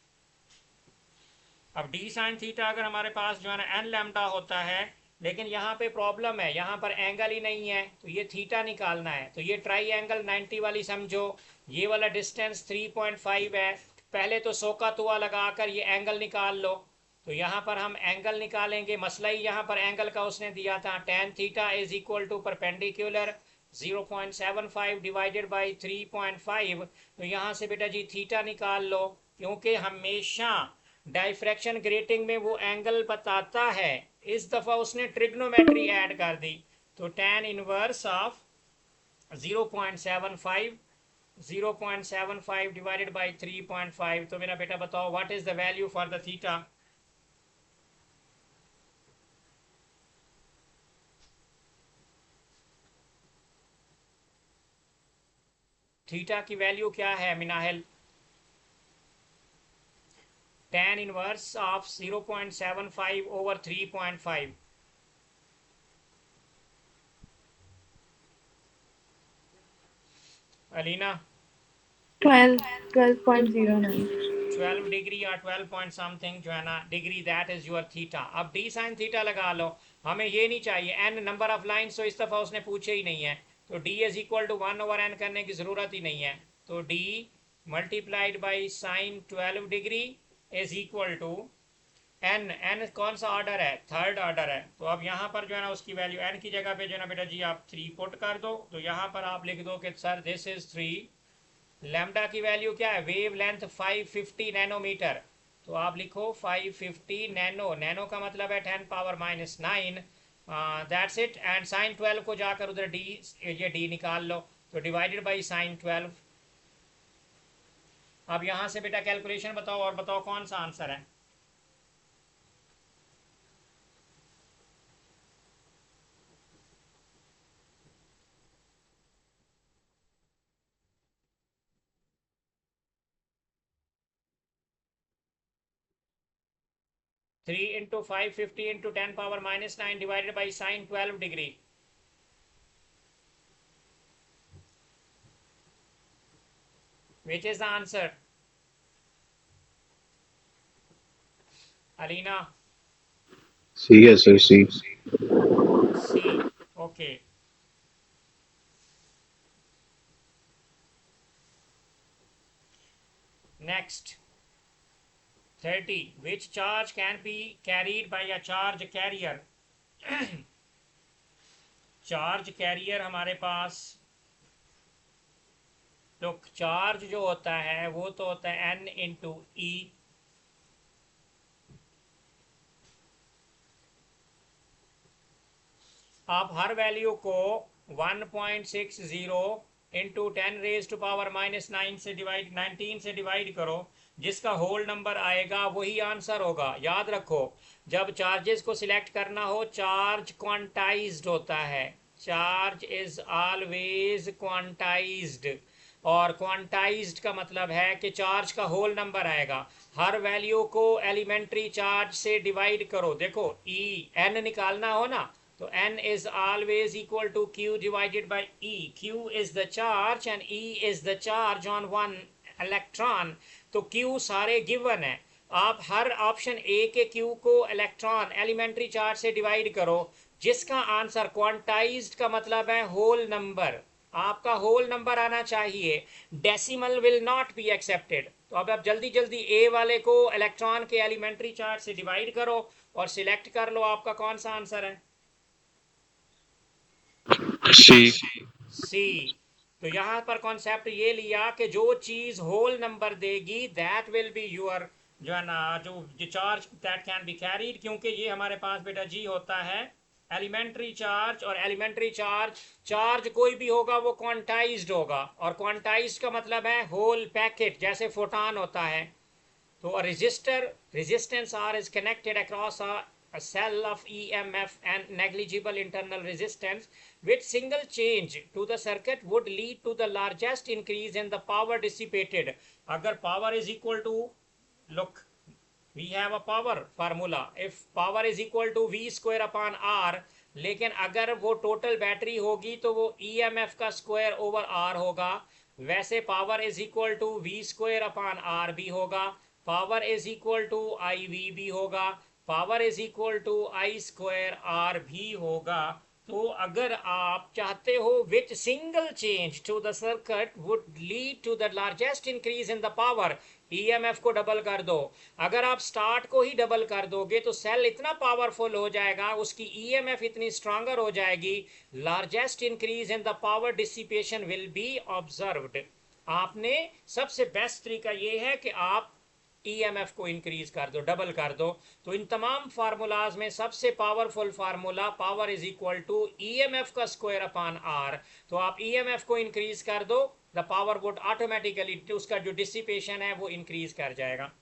अब डी साइन थीटा अगर हमारे पास जो है ना एन लैम्डा होता है, लेकिन यहाँ पे प्रॉब्लम है, यहाँ पर एंगल ही नहीं है, तो ये थीटा निकालना है। तो ये ट्राई एंगल 90 वाली समझो, ये वाला डिस्टेंस 3.5 है। पहले तो 100 का तुआ लगाकर ये एंगल निकाल लो। तो यहाँ पर हम एंगल निकालेंगे, मसला ही यहाँ पर एंगल का उसने दिया था, tan theta is equal to perpendicular 0.75 divided by 3.5। तो यहाँ से बेटा जी थीटा निकाल लो, क्योंकि हमेशा डाइफ्रैक्शन ग्रेटिंग में वो एंगल बताता है, इस दफा उसने ट्रिग्नोमेट्री ऐड कर दी। तो tan inverse of 0.75 divided by 3.5। तो मेरा बेटा बताओ what is the value for the theta. Theta की वैल्यू क्या है Minahil? tan inverse of 0.75 over 3.5। Alina 12.09। 12 degree या 12 पॉइंट समथिंग जो है ना degree, that is your theta. अब डी साइन थीटा लगा लो, हमें ये नहीं चाहिए एन नंबर ऑफ लाइंस, तो इस दफा उसने पूछे ही नहीं है, तो d is equal to 1 over n करने की जरूरत ही नहीं है। तो d multiplied by sine 12 degree is equal to n. N कौन सा ऑर्डर है? थर्ड ऑर्डर है। तो अब यहाँ पर जो है ना उसकी वैल्यू एन की जगह पे जो है ना बेटा जी आप 3 पुट कर दो, तो यहाँ पर आप लिख दो कि सर दिस इज 3। लैम्डा की वैल्यू क्या है? वेव लेंथ 550 नैनोमीटर, तो आप लिखो 550 नैनो, नैनो का मतलब है 10 power minus 9, that's it. And sine 12 को जाकर उधर डी, ये डी निकाल लो, तो डिवाइडेड बाई साइन 12। अब यहाँ से बेटा कैलकुलेशन बताओ और बताओ कौन सा आंसर है। 3 into 550 into 10 power minus 9 divided by sine 12 degree. Which is the answer? Alina? सी है sir, C. C. Okay. Next. 30. Which charge can be carried by a charge carrier? Charge carrier हमारे पास, तो charge जो होता है वो तो होता है n इंटू ई। आप हर वैल्यू को 1.60 into 10 raise to power minus 9 से डिवाइड 19 से डिवाइड करो, जिसका होल नंबर आएगा वही आंसर होगा। याद रखो जब चार्जेस को सिलेक्ट करना हो, चार्ज क्वांटाइज्ड होता है, चार्ज इज ऑलवेज क्वांटाइज्ड, और क्वांटाइज्ड का मतलब है कि चार्ज का होल नंबर आएगा। हर वैल्यू को एलिमेंट्री चार्ज से डिवाइड करो। देखो ई एन निकालना हो ना, तो n is always equal to q divided by e. q is the charge and e is the charge on one electron. तो q सारे गिवन है। आप हर ऑप्शन ए के q को इलेक्ट्रॉन एलिमेंट्री चार्ज से डिवाइड करो, जिसका आंसर क्वांटाइज्ड का मतलब है होल नंबर, आपका होल नंबर आना चाहिए। Decimal will not be accepted. तो अब आप जल्दी जल्दी ए वाले को इलेक्ट्रॉन के एलिमेंट्री चार्ज से डिवाइड करो और सिलेक्ट कर लो, आपका कौन सा आंसर है? सी। सी। तो यहां पर कॉन्सेप्ट ये लिया कि जो चीज होल नंबर देगी दैट विल बी योर जो है ना जो charge that can be carried, क्योंकि ये हमारे पास बेटा जी होता है एलिमेंट्री चार्ज, और एलिमेंट्री चार्ज चार्ज कोई भी होगा वो क्वांटाइज्ड होगा, और क्वांटाइज्ड का मतलब है होल पैकेट, जैसे फोटॉन होता है। तो a resistor resistance R is connected across a cell of EMF and negligible internal resistance, which single change to the circuit would lead to the largest increase in the power dissipated. अगर power is equal to, look, we have a power formula, if power is equal to V square upon R, लेकिन अगर वो total battery होगी तो वो EMF का square over R होगा, वैसे power is equal to V square upon R भी होगा, power is equal to IV भी होगा, power is equal to I square R भी होगा। तो अगर आप चाहते हो which single change to the circuit would lead to the largest increase in the power, EMF को डबल कर दो। अगर आप स्टार्ट को ही डबल कर दोगे तो सेल इतना पावरफुल हो जाएगा, उसकी ईएमएफ इतनी स्ट्रांगर हो जाएगी, largest increase in the power dissipation will be observed. आपने सबसे बेस्ट तरीका ये है कि आप ईएमएफ को इंक्रीज कर दो, डबल कर दो। तो इन तमाम फार्मूलाज में सबसे powerful formula power is equal to EMF का स्क्वायर अपॉन आर। तो आप ईएमएफ को इंक्रीज कर दो, द पावर वुड ऑटोमेटिकली, उसका जो डिसिपेशन है वो इंक्रीज कर जाएगा।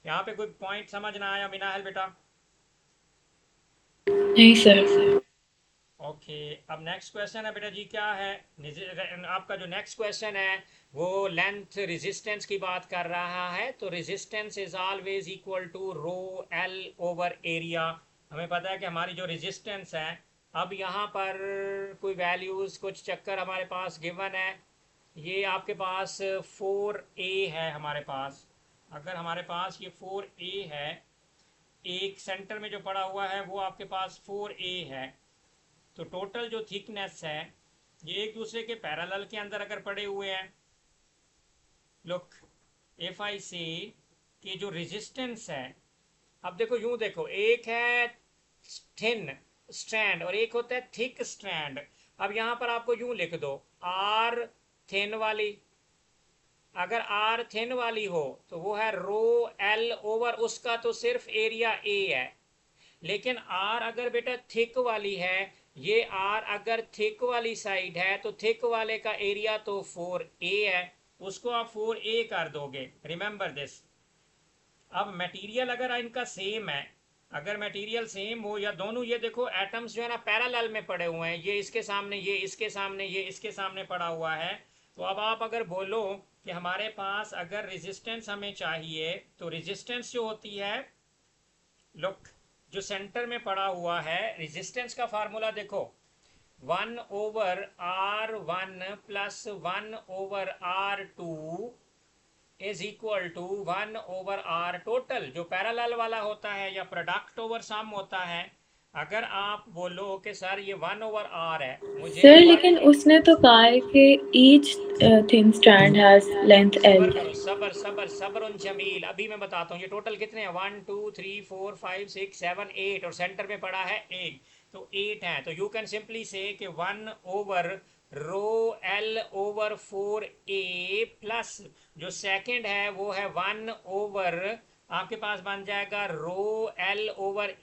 यहाँ पे कोई पॉइंट समझ ना आया मिनाहल बेटा? नहीं सर। ओके, अब नेक्स्ट क्वेश्चन है बेटा जी, क्या है आपका जो नेक्स्ट क्वेश्चन है वो लेंथ रेजिस्टेंस की बात कर रहा है। तो resistance is always equal to rho l over area. हमें पता है कि हमारी जो रेजिस्टेंस है, अब यहाँ पर कोई वैल्यूज़ कुछ चक्कर हमारे पास गिवन है। ये आपके पास 4a है हमारे पास। अगर हमारे पास ये 4a है, एक सेंटर में जो पड़ा हुआ है वो आपके पास 4a है, तो टोटल जो थिकनेस है ये एक दूसरे के पैरेलल के अंदर अगर पड़े हुए हैं, लुक इफ आई से कि जो रेजिस्टेंस है, अब देखो यूं देखो, एक है थिन स्ट्रैंड और एक होता है थिक स्ट्रैंड। अब यहां पर आपको यूं लिख दो, आर थिन वाली, अगर आर थिन वाली हो तो वो है रो एल ओवर, उसका तो सिर्फ एरिया ए है। लेकिन आर अगर बेटा थिक वाली है, ये आर अगर थिक वाली साइड है तो थिक वाले का एरिया तो 4a है, उसको आप 4a कर दोगे, रिमेंबर दिस। अब मटेरियल अगर इनका सेम है, अगर मटेरियल सेम हो या दोनों, ये देखो एटम्स जो है ना पैरेलल में पड़े हुए हैं, ये इसके सामने, ये इसके सामने, ये इसके सामने पड़ा हुआ है। तो अब आप अगर बोलो कि हमारे पास अगर रेजिस्टेंस हमें चाहिए, तो रेजिस्टेंस जो होती है, लुक जो सेंटर में पड़ा हुआ है, रेजिस्टेंस का फार्मूला देखो, 1/R1 plus 1/R2 is equal to 1/R total. जो पैरेलल वाला होता है या प्रोडक्ट ओवर सम होता है, अगर आप बोलो कि सर ये 1/R है, मुझे सर लेकिन उसने तो कहा है कि each thin strand has length L. सबर करो, सबर सबर सबर उन जमील, अभी मैं बताता हूँ। ये टोटल कितने हैं, 1 2 3 4 5 6 7 8 और सेंटर में पड़ा है 8, तो 8 है। तो यू कैन सिंपली से कि 1/ρl/4a प्लस जो सेकंड है वो है 1/, आपके पास बन जाएगा ρl/a,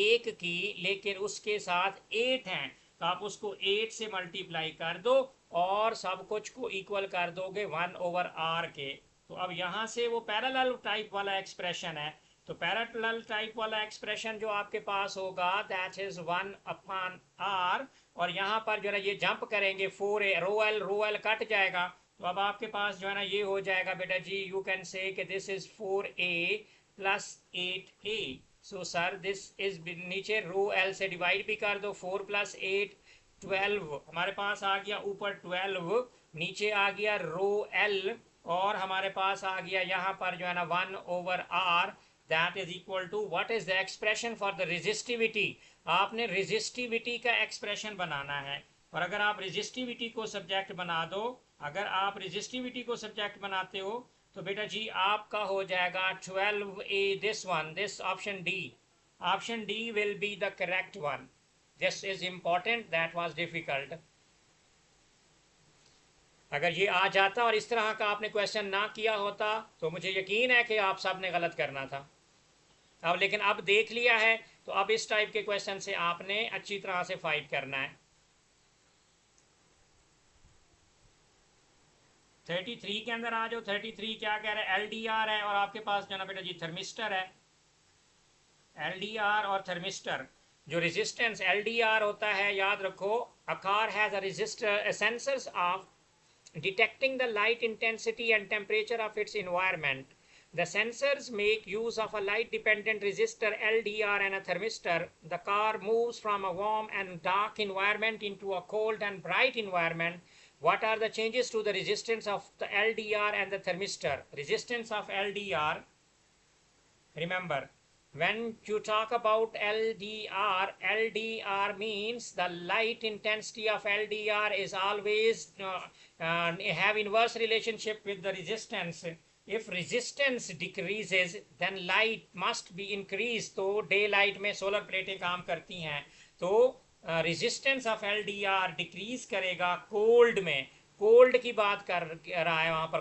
एक की, लेकिन उसके साथ 8 हैं, तो आप उसको 8 से मल्टीप्लाई कर दो और सब कुछ को इक्वल कर दोगे 1/r के। तो अब यहाँ से वो पैरेलल टाइप वाला एक्सप्रेशन है, तो पैरेलल टाइप वाला एक्सप्रेशन जो आपके पास होगा दैट इज 1/r, और यहाँ पर जो है ये जंप करेंगे 4a, रो एल कट जाएगा, तो अब आपके पास जो है ना ये हो जाएगा बेटा जी, यू कैन से कि this is 4a plus 8a। So sir this is, नीचे रो एल से डिवाइड भी कर दो, 4 + 8 12, हमारे पास आ गया ऊपर 12, नीचे आ गया रो एल, और हमारे पास आ गया यहाँ पर जो है ना 1/r, that is equal to what is the expression for the resistivity. आपने रेजिस्टिविटी का एक्सप्रेशन बनाना है, और अगर आप रेजिस्टिविटी को सब्जेक्ट बना दो, अगर आप रेजिस्टिविटी को सब्जेक्ट बनाते हो तो बेटा जी आपका हो जाएगा 12a, this one, this option D will be the correct one. This is important, that was difficult. अगर ये आ जाता और इस तरह का आपने क्वेश्चन ना किया होता तो मुझे यकीन है कि आप सब ने गलत करना था। अब लेकिन अब देख लिया है, तो अब इस टाइप के क्वेश्चन से आपने अच्छी तरह से फाइट करना है। 33 के अंदर आ जाओ। 33 क्या कह रहा है, LDR है और आपके पास जो ना बेटा जी थर्मिस्टर है। LDR और थर्मिस्टर, जो रेजिस्टेंस LDR होता है, याद रखो, a car has a resistor, sensors of detecting the light intensity and temperature of its environment. The sensors make use of a light dependent resistor LDR and a thermistor. The car moves from a warm and dark environment into a cold and bright environment. What are the changes to the resistance of the LDR and the thermistor? Resistance of LDR, remember, when you talk about LDR, LDR means the light intensity of LDR is always have inverse relationship with the resistance. If resistance decreases, then light must be increased. तो daylight में solar प्लेटें काम करती हैं, तो resistance of LDR decrease करेगा cold में। Cold की बात कर रहा है वहां पर,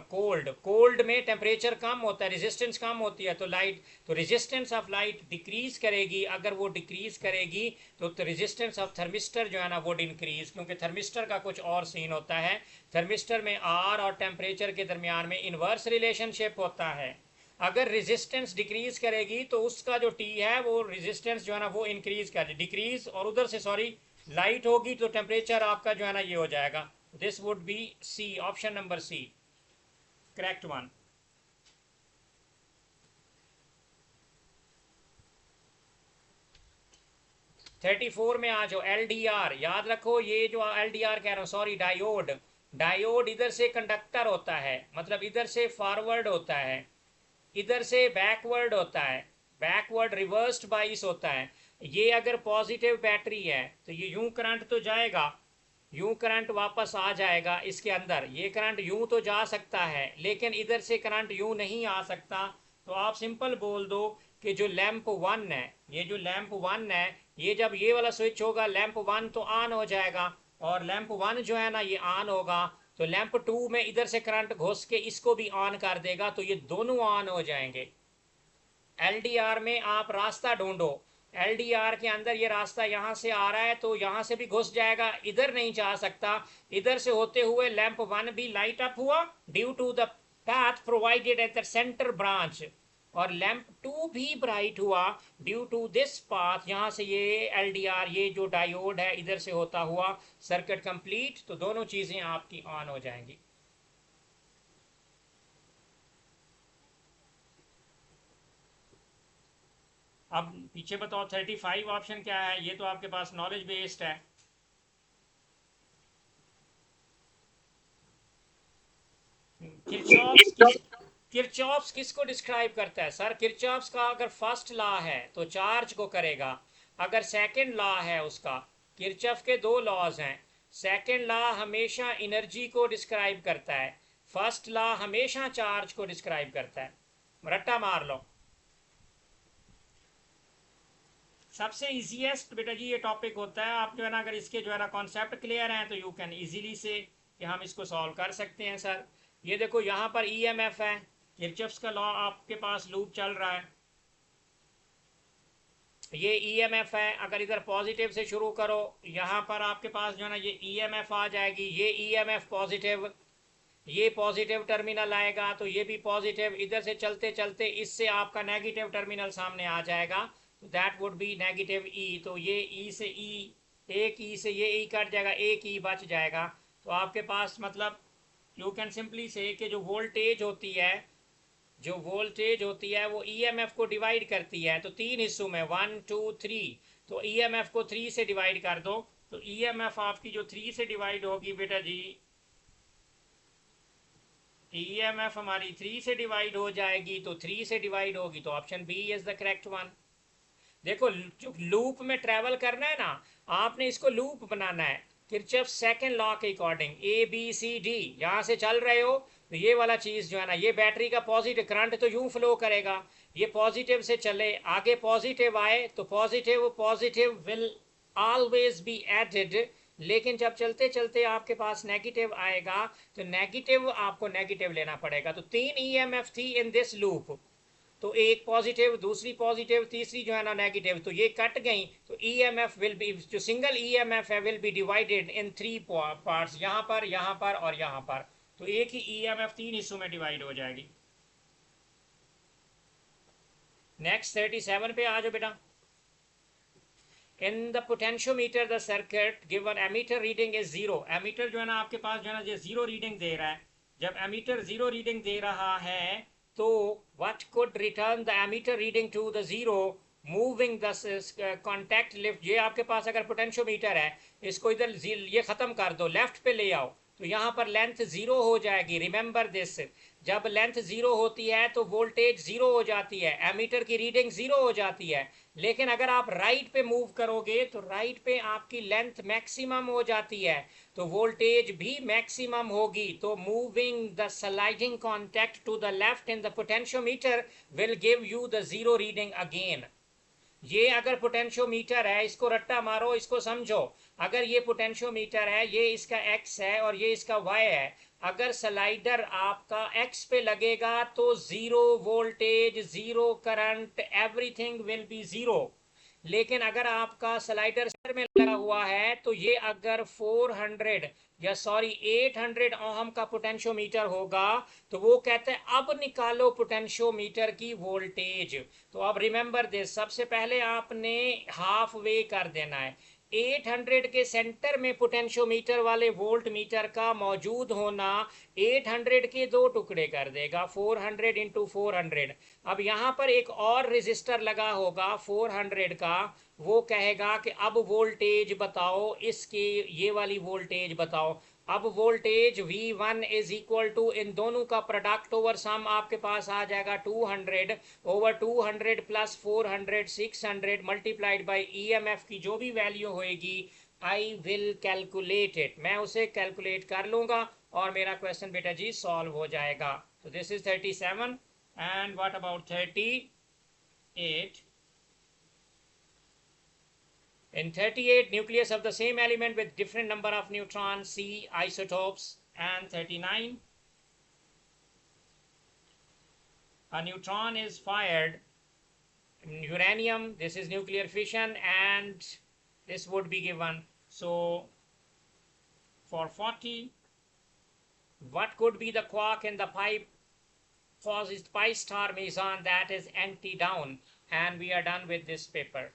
कोल्ड में टेम्परेचर कम होता है, रेजिस्टेंस कम होती है, तो लाइट, तो रेजिस्टेंस ऑफ लाइट डिक्रीज करेगी। अगर वो डिक्रीज करेगी तो रेजिस्टेंस ऑफ थर्मिस्टर जो है ना वो इंक्रीज, क्योंकि थर्मिस्टर का कुछ और सीन होता है। थर्मिस्टर में आर और टेम्परेचर के दरमियान में इनवर्स रिलेशनशिप होता है। अगर रेजिस्टेंस डिक्रीज करेगी तो उसका जो टी है वो रेजिस्टेंस जो है ना वो इंक्रीज कर, डिक्रीज, और उधर से सॉरी लाइट होगी तो टेम्परेचर आपका जो है ना ये हो जाएगा। This would be C, option number C, correct one. 34 में आ जाओ। LDR याद रखो, ये जो LDR कह रहा हूँ, सॉरी डायोड, डायोड इधर से कंडक्टर होता है, मतलब इधर से फॉरवर्ड होता है, इधर से बैकवर्ड होता है, बैकवर्ड रिवर्स्ड बाइस होता है। ये अगर पॉजिटिव बैटरी है तो ये यूं करंट तो जाएगा, यूं करंट वापस आ जाएगा इसके अंदर, ये करंट यूं तो जा सकता है लेकिन इधर से करंट यूं नहीं आ सकता। तो आप सिंपल बोल दो कि जो लैंप 1 है, ये जो लैंप 1 है, ये जब ये वाला स्विच होगा लैंप 1 तो ऑन हो जाएगा, और लैंप 1 जो है ना ये ऑन होगा तो लैंप 2 में इधर से करंट घुस के इसको भी ऑन कर देगा, तो ये दोनों ऑन हो जाएंगे। LDR में आप रास्ता ढूंढो, LDR के अंदर ये रास्ता यहाँ से आ रहा है तो यहाँ से भी घुस जाएगा, इधर नहीं जा सकता, इधर से होते हुए लैंप 1 भी लाइट अप हुआ due to the path provided at the center branch, और लैंप 2 भी ब्राइट हुआ ड्यू टू दिस पाथ, यहाँ से ये LDR ये जो डायोड है इधर से होता हुआ सर्किट कंप्लीट, तो दोनों चीजें आपकी ऑन हो जाएंगी। अब पीछे बताओ 35 ऑप्शन क्या है, ये तो आपके पास नॉलेज बेस्ड है। किरचॉफ्स किसको डिस्क्राइब करता है सर? किरचॉफ्स का अगर फर्स्ट लॉ है तो चार्ज को करेगा, अगर सेकंड लॉ है उसका, किरचॉफ के दो लॉज हैं, सेकंड लॉ हमेशा एनर्जी को डिस्क्राइब करता है, फर्स्ट लॉ हमेशा चार्ज को डिस्क्राइब करता है। रट्टा मार लो। सबसे इजीएस्ट बेटा जी ये टॉपिक होता है, आप जो है ना अगर इसके जो है ना कॉन्सेप्ट क्लियर हैं तो यू कैन इजीली से कि हम इसको सॉल्व कर सकते हैं सर। ये देखो यहाँ पर EMF है, किरचॉफ्स का लॉ आपके पास लूप चल रहा है, ये EMF है, अगर इधर पॉजिटिव से शुरू करो यहाँ पर आपके पास जो है ना ये EMF आ जाएगी, ये EMF पॉजिटिव, ये पॉजिटिव टर्मिनल आएगा तो ये भी पॉजिटिव, इधर से चलते चलते इससे आपका नेगेटिव टर्मिनल सामने आ जाएगा, तो that would B negative E, तो ये E से E, एक E से ये E कट जाएगा, एक E बच जाएगा। तो आपके पास मतलब यू कैन सिंपली से कि जो वोल्टेज होती है, जो वोल्टेज होती है वो EMF को डिवाइड करती है, तो 3 हिस्सों में 1 2 3, तो EMF को 3 से डिवाइड कर दो, तो EMF आपकी जो 3 से डिवाइड होगी बेटा जी, EMF हमारी 3 से डिवाइड हो जाएगी, तो 3 से डिवाइड होगी तो option B is the correct one. देखो जो लूप में ट्रेवल करना है ना, आपने इसको लूप बनाना है किरचॉफ सेकंड लॉ के अकॉर्डिंग, ABCD, यहाँ से चल रहे हो तो ये वाला चीज जो है ना, ये बैटरी का पॉजिटिव करंट तो यूं फ्लो करेगा, ये पॉजिटिव से चले, आगे पॉजिटिव आए तो positive positive will always be added, लेकिन जब चलते चलते आपके पास नेगेटिव आएगा तो नेगेटिव आपको नेगेटिव लेना पड़ेगा। तो 3 EMF थी इन दिस लूप, तो एक पॉजिटिव, दूसरी पॉजिटिव, तीसरी जो है ना नेगेटिव, तो ये कट गई, तो EMF विल बी, जो सिंगल EMF है will be divided in 3 parts, यहाँ पर और यहाँ पर, तो एक ही EMF 3 हिस्सों में डिवाइड हो जाएगी। नेक्स्ट 37 पे आ जाओ बेटा। In the potentiometer the circuit given ammeter reading is 0, ammeter जो है ना आपके पास जो है ना ये 0 रीडिंग दे रहा है, जब एमीटर 0 रीडिंग दे रहा है तो what could return the ammeter reading to the 0 moving the contact lift, ये आपके पास अगर पोटेंशियोमीटर है इसको इधर ये खत्म कर दो, लेफ्ट पे ले आओ, तो यहाँ पर लेंथ 0 हो जाएगी। रिमेंबर दिस, जब लेंथ 0 होती है तो वोल्टेज 0 हो जाती है, एमीटर की रीडिंग 0 हो जाती है, लेकिन अगर आप राइट पे मूव करोगे तो राइट पे आपकी लेंथ मैक्सिमम हो जाती है, तो वोल्टेज भी मैक्सिमम होगी, तो moving the sliding contact to the left in the potentiometer will give you the 0 reading again. ये अगर पोटेंशियोमीटर है, इसको रट्टा मारो, इसको समझो, अगर ये पोटेंशियोमीटर है, ये इसका X है और ये इसका Y है, अगर स्लाइडर आपका X पे लगेगा तो 0 voltage, 0 current, everything will be 0, लेकिन अगर आपका स्लाइडर में लगा हुआ है तो ये अगर 400 या सॉरी 800 ओहम का पोटेंशियोमीटर होगा तो वो कहते हैं अब निकालो पोटेंशियोमीटर की वोल्टेज। तो अब रिमेंबर दिस, सबसे पहले आपने हाफ वे कर देना है, 800 के सेंटर में पोटेंशियोमीटर वाले वोल्ट मीटर का मौजूद होना 800 के दो टुकड़े कर देगा, 400 इंटू 400। अब यहाँ पर एक और रेजिस्टर लगा होगा 400 का, वो कहेगा कि अब वोल्टेज बताओ, इसकी ये वाली वोल्टेज बताओ। अब voltage V1 is equal to इन दोनों का प्रोडक्ट ओवर सम आपके पास आ जाएगा 200 over 200 plus 400 600 multiplied by EMF की जो भी वैल्यू होएगी, आई विल कैलकुलेट इट, मैं उसे कैलकुलेट कर लूंगा और मेरा क्वेश्चन बेटा जी सॉल्व हो जाएगा। तो this is 37 and what about 38? In 38, nucleus of the same element with different number of neutrons, C isotopes. And 39, a neutron is fired, uranium, this is nuclear fission, and this would be given. So for 40, what could be the quark in the pi star meson that is anti-down? And we are done with this paper.